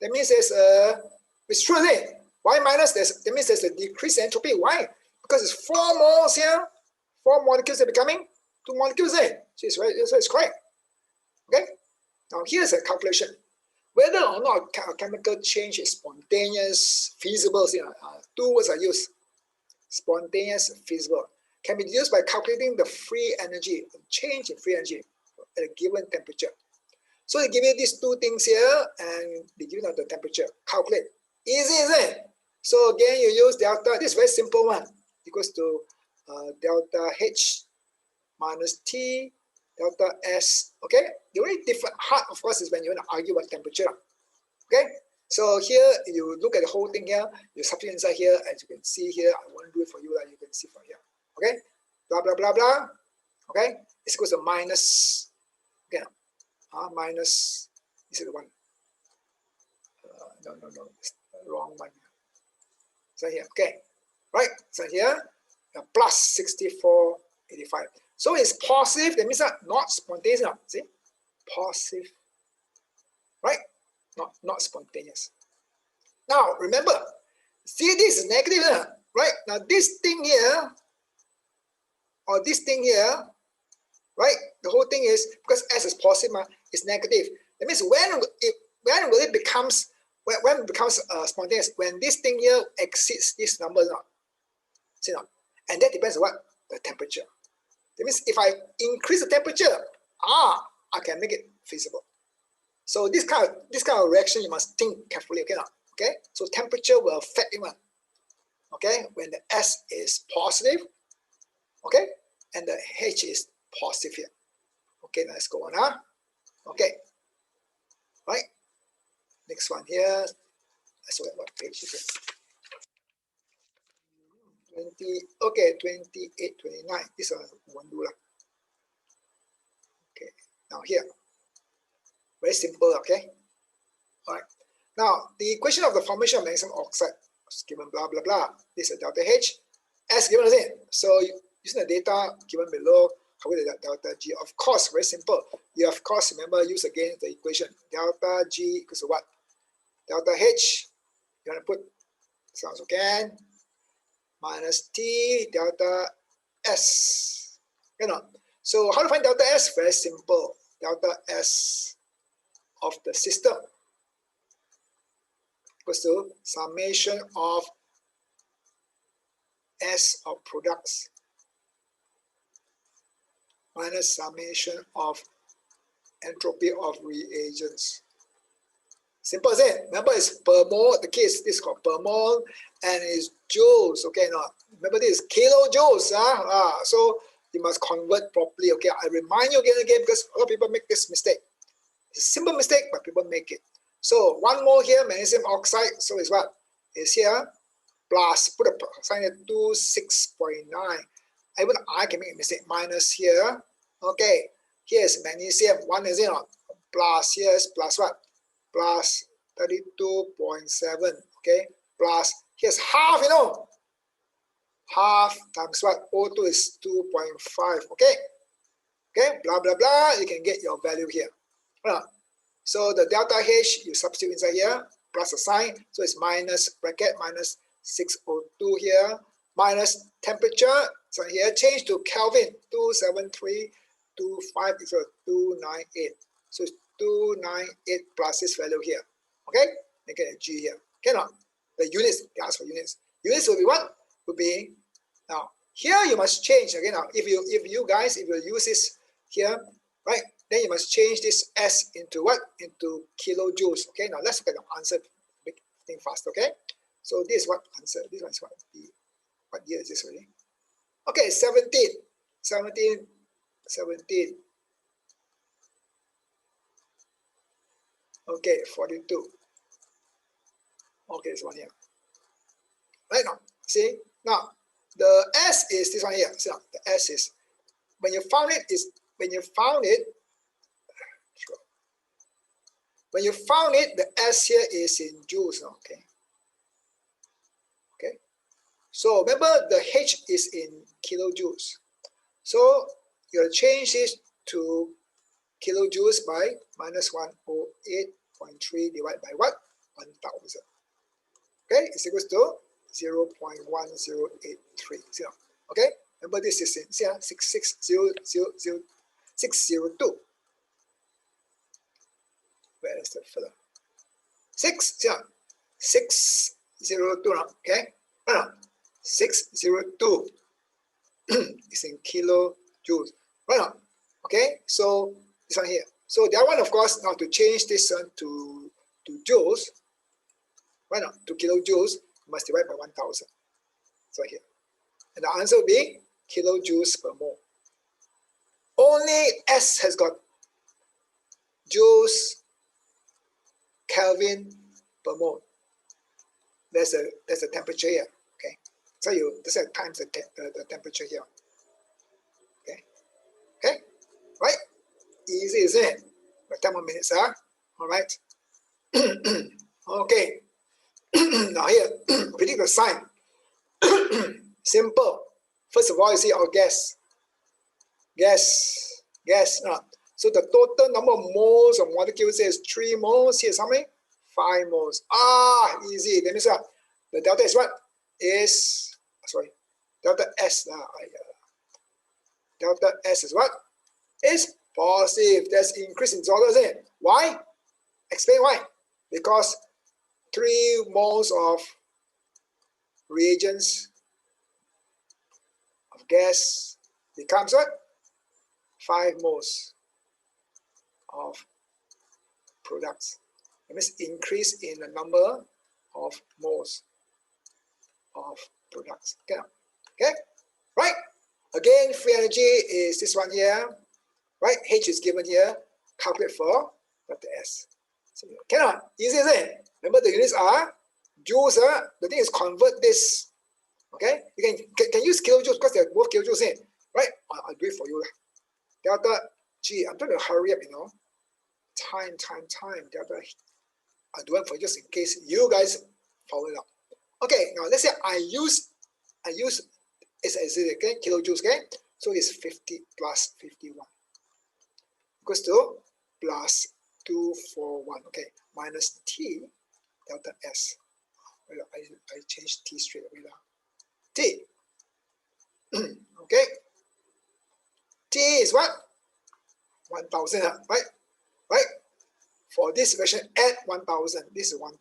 That means there's it's true. Why minus? That means there's a decrease in entropy. Why? Because it's 4 moles here. 4 molecules are becoming 2 molecules there. So it's right. So it's correct. Okay. Now here's a calculation. Whether or not a chemical change is spontaneous, feasible. 2 words are used. Spontaneous, feasible. Can be used by calculating the free energy, the change in free energy at a given temperature. So they give you these 2 things here, and they give you the temperature. Calculate. Easy, isn't it? So again, you use delta. This is very simple one. Equals to delta H minus T delta S. Okay. The only different hard, of course, is when you want to argue about temperature. Okay. So here you look at the whole thing here. You substitute inside here, as you can see here. I won't do it for you. You can see from here. Okay, blah blah blah blah. Okay, it's equals to minus. Okay, minus. This is the one. No, it's the wrong one. So here, okay, right. So here, plus 64.85. So it's positive. That means not spontaneous. See, positive, right? Not spontaneous. Now remember, see this is negative, right? Now this thing here. Or this thing here, right? The whole thing is because S is positive, it's negative. That means when it becomes spontaneous, when this thing here exceeds this number, see now, and that depends on what the temperature. That means if I increase the temperature, I can make it feasible. So this kind of reaction you must think carefully. Okay, now, okay. So temperature will affect it. Okay, when the S is positive. Okay, and the H is positive here. Okay, now let's go on. Okay, right. Next one here. Let's look at what page is it. 20. Okay, 28, 29. This one do. Okay, now here. Very simple. Okay. All right. Now the equation of the formation of magnesium oxide is given blah blah blah. This is delta H. S given as it. So using the data given below, calculate the delta G. Of course, very simple. You of course remember use again the equation delta G equals to what? Delta H. You want to put sounds again minus T delta S. You know. So how to find delta S? Very simple. Delta S of the system equals to summation of S of products minus summation of entropy of reagents. Simple as it. Remember, it's per mole. The case this is called per mole, and it's joules. Okay, now remember this is kilojoules. So you must convert properly. Okay, I remind you again because a lot of people make this mistake. It's a simple mistake, but people make it. So 1 mole here, magnesium oxide, so is what? Is here, plus, put a sign at 26.9. Even I can make a mistake, minus here. Okay, here's magnesium, 1 is it not? Plus, here's plus what? Plus 32.7, okay? Plus, here's half, you know. Half times what? O2 is 2.5, okay? Okay, blah, blah, blah, you can get your value here. So the delta H, you substitute inside here, plus a sign, so it's minus, bracket, minus 602 here, minus temperature, so here, change to Kelvin, 273.25 equals 298. So it's 298 plus this value here, okay? You get a G here, cannot. The units, they ask for units. Units will be what? Will be, now, here you must change, again, now, if you use this here, right, then you must change this S into what? Into kilojoules. Okay, now let's look at the answer. Make thing fast. Okay, so this is what answer. This one is what? What year is this already? Okay, 17. Okay, 42. Okay, this one here. Right now, see now the S is this one here. See now, the S is when you found it. When you found it, the S here is in joules, okay? Okay. So remember the H is in kilojoules. So you'll change this to kilojoules by minus 108.3 divided by what? 1000. Okay, it's equals to 0.1083. Okay, remember this is in 602. Where is the filler? 602 now, okay? 602 is in kilojoules. Right now, okay? So this one here. So the other one, of course, now to change this one to joules, right now, to kilojoules, you must divide by 1000. So here. And the answer will be kilojoules per mole. Only S has got joules, Kelvin per mole. There's a temperature here. Okay, so you this is times the temperature here. Okay, right? Easy, isn't it? But 10 more minutes, huh? All right. Okay. Now here, predict the sign. Simple. First of all, you see our gas. No. So the total number of moles of molecules is 3 moles. Here's how many? 5 moles. Ah, easy. That means the delta is what? Is, sorry, delta S. Delta S is what? Is positive. There's increase in disorder, isn't it? Why? Explain why. Because 3 moles of reagents of gas becomes what? 5 moles of products. It means increase in the number of moles of products. Okay, okay, right? Again, free energy is this one here, right? H is given here. Calculate for delta S. So, cannot easy, isn't it? Remember the units are joules. The thing is convert this. Okay, you can use kilojoules because they're both kilojoules in, right? I'll do it for you. Delta G. I'm trying to hurry up, you know. Time. Delta. I'll do it for you just in case you guys follow it up. Okay, now let's say I use it's okay, kilojoules, okay? So it's 50 plus 51 equals to plus 241, okay, minus T delta S. I changed T straight away now. T. Okay. T is what? 1000, right? Right? For this version, add 1000. This is 1000.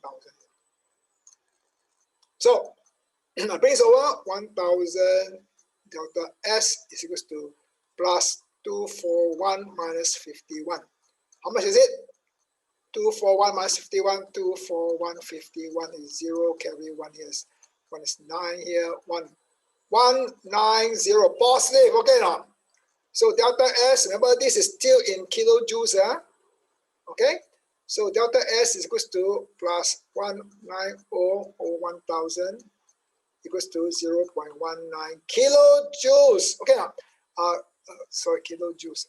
So I bring this over 1000 delta S is equals to plus 241 minus 51. How much is it? 241 minus 51, 241, 51 is 0, carry 1 here, 1 is 9 here, 190, positive, okay now. So delta S, remember this is still in kilojoules, Okay, so delta S is equals to plus 190 over 1000 equals to 0.19 kilojoules. Okay, now, sorry, kilojoules.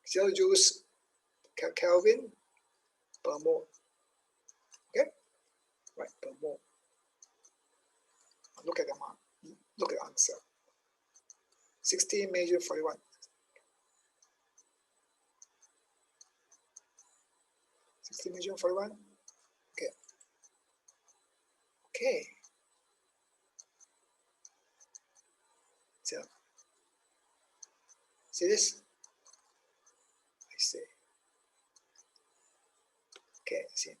Kilojoules Kelvin per mole. Okay, right, per mole. Look at the mark. Look at the answer. 16 major 41. 16 major 41. Okay. Okay. So, see this? I see. Okay, see.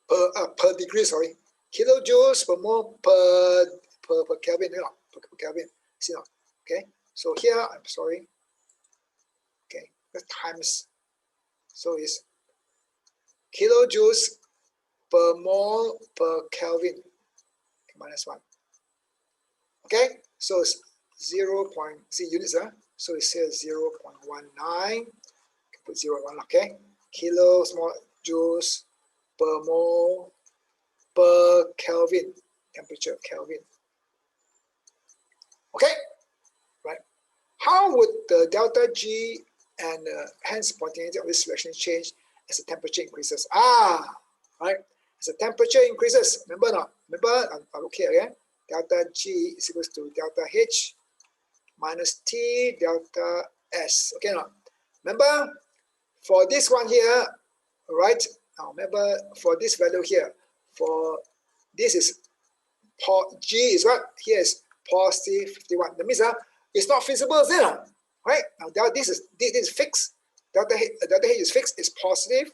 Per degree, sorry. Kilojoules per mole per Kelvin, you know, per Kelvin. See now. Okay. So here, I'm sorry. Okay, the times. So it's kilojoules per mole per Kelvin. Okay, minus 1. Okay, so it's 0. See units, so it says 0.19. Put 0.1. Okay, kilo small joules per mole per Kelvin, temperature Kelvin. Okay, right. How would the delta G and hence spontaneity of this reaction change as the temperature increases? Right. As the temperature increases, remember not? Remember, I'll look here again. Delta G is equals to delta H minus T delta S. Okay, now remember for this one here, right? Now remember for this value here, for this is G is what? Here is positive 51. That means it's not feasible, is it? Right? Now this is fixed. Delta H is fixed. It's positive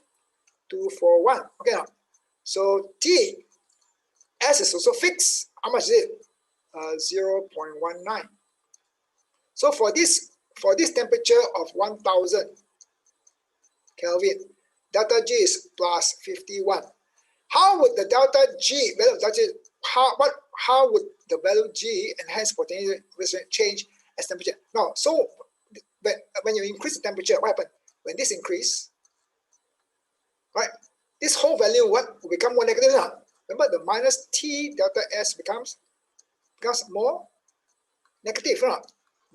241. Okay, now so T S is also fixed. How much is it? 0.19. So for this temperature of 1000 Kelvin, delta G is plus 51. How would the delta G value of delta G, how would the value G and hence spontaneity change as temperature? Now, so when you increase the temperature, what happens? When this increase, right? This whole value what will become more negative now. Remember the minus T delta S becomes more negative, right?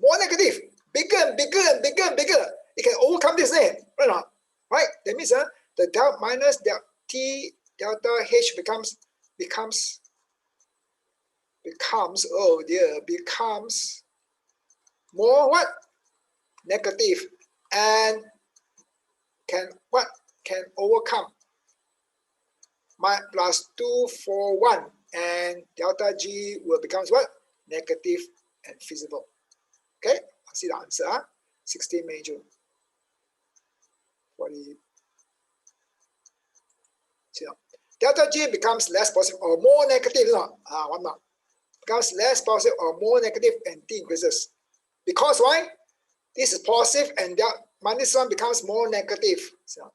More negative, bigger and bigger and bigger and bigger. It can overcome this thing, right? Right? That means the delta minus delta T delta H becomes oh dear, becomes more what? Negative, and can overcome my plus 241, and delta G will become what? Negative and feasible. Okay, see the answer. 16 major 40. See now. Delta G becomes less positive or more negative. One more. Becomes less positive or more negative, and T increases. Because why? This is positive, and minus 1 becomes more negative. So,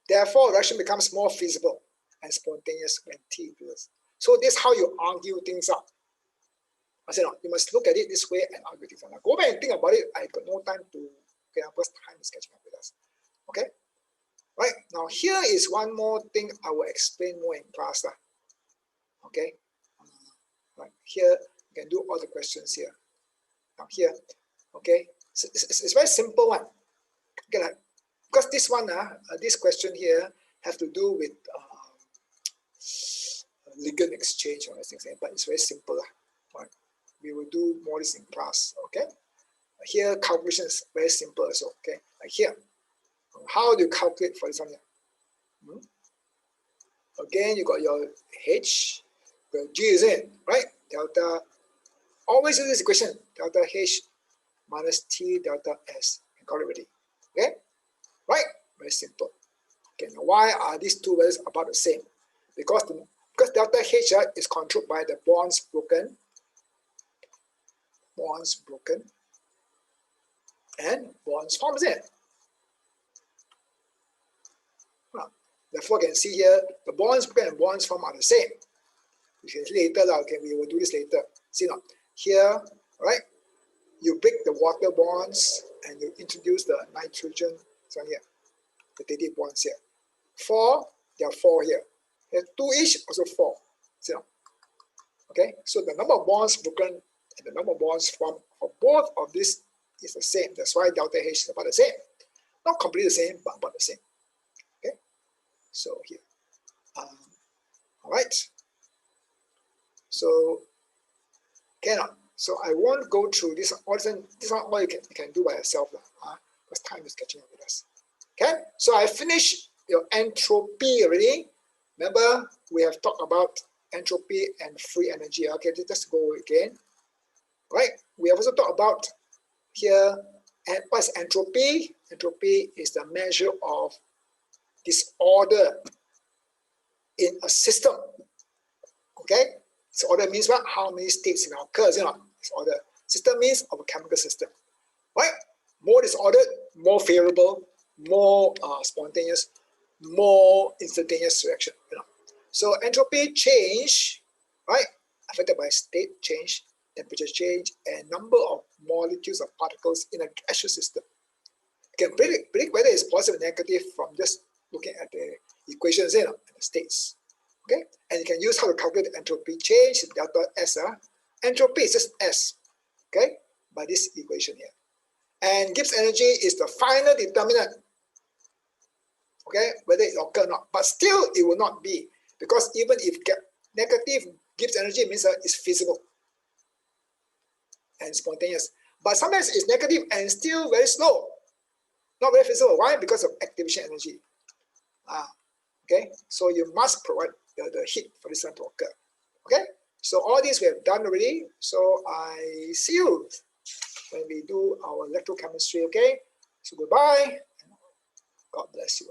therefore, reaction becomes more feasible and spontaneous when T increases. So this is how you argue things out. I said, no, you must look at it this way and argue things out. Now, go back and think about it. I got no time to, okay, because time is catching up with us. Okay? Right, now here is one more thing I will explain more in class. Okay? Right, here you can do all the questions here. Now here, okay, it's very simple one. Okay, like, because this one, this question here have to do with ligand exchange or things like that, but it's very simple. Right? We will do more this in class. Okay, here calculation is very simple also. Okay, like here, how do you calculate for this one here? Again, you got your H, the G is in, right? Delta, always use this equation, delta H minus T delta S. You got it ready. Okay, right? Very simple. Okay, now why are these two values about the same? Because delta H is controlled by the bonds broken, and bonds formed, isn't it? Well, therefore, you can see here the bonds broken and bonds formed are the same. We can see later, okay, we will do this later. See now, here, right? you break the water bonds and you introduce the nitrogen. So here, the dative bonds here. 4, there are 4 here. There are 2 each, also 4. So, okay, so the number of bonds broken and the number of bonds formed for both of these is the same. That's why delta H is about the same. Not completely the same, but about the same. Okay, so here. All right. So, cannot. So I won't go through this. This one all you can do by yourself, because time is catching up with us. Okay, so I finished your entropy already. Remember, we have talked about entropy and free energy. Okay, let's go again. Right, we have also talked about here, and what's entropy? Entropy is the measure of disorder in a system. Okay, disorder means what? How many states it occurs, disorder. System means of a chemical system. Right? More disordered, more favorable, more spontaneous, more instantaneous reaction. So entropy change, right, affected by state change, temperature change, and number of molecules of particles in a gaseous system. You can predict whether it's positive or negative from just looking at the equations, and the states. Okay, and you can use how to calculate the entropy change, delta S. Entropy is just S, okay, by this equation here. And Gibbs energy is the final determinant, okay, whether it occurs or not. But still, it will not be, because even if negative Gibbs energy means that it's feasible and spontaneous. But sometimes it's negative and still very slow, not very feasible. Why? Because of activation energy. Okay, so you must provide the heat for this one to occur. Okay, so all this we have done already. So I see you when we do our electrochemistry. Okay, so goodbye. God bless you.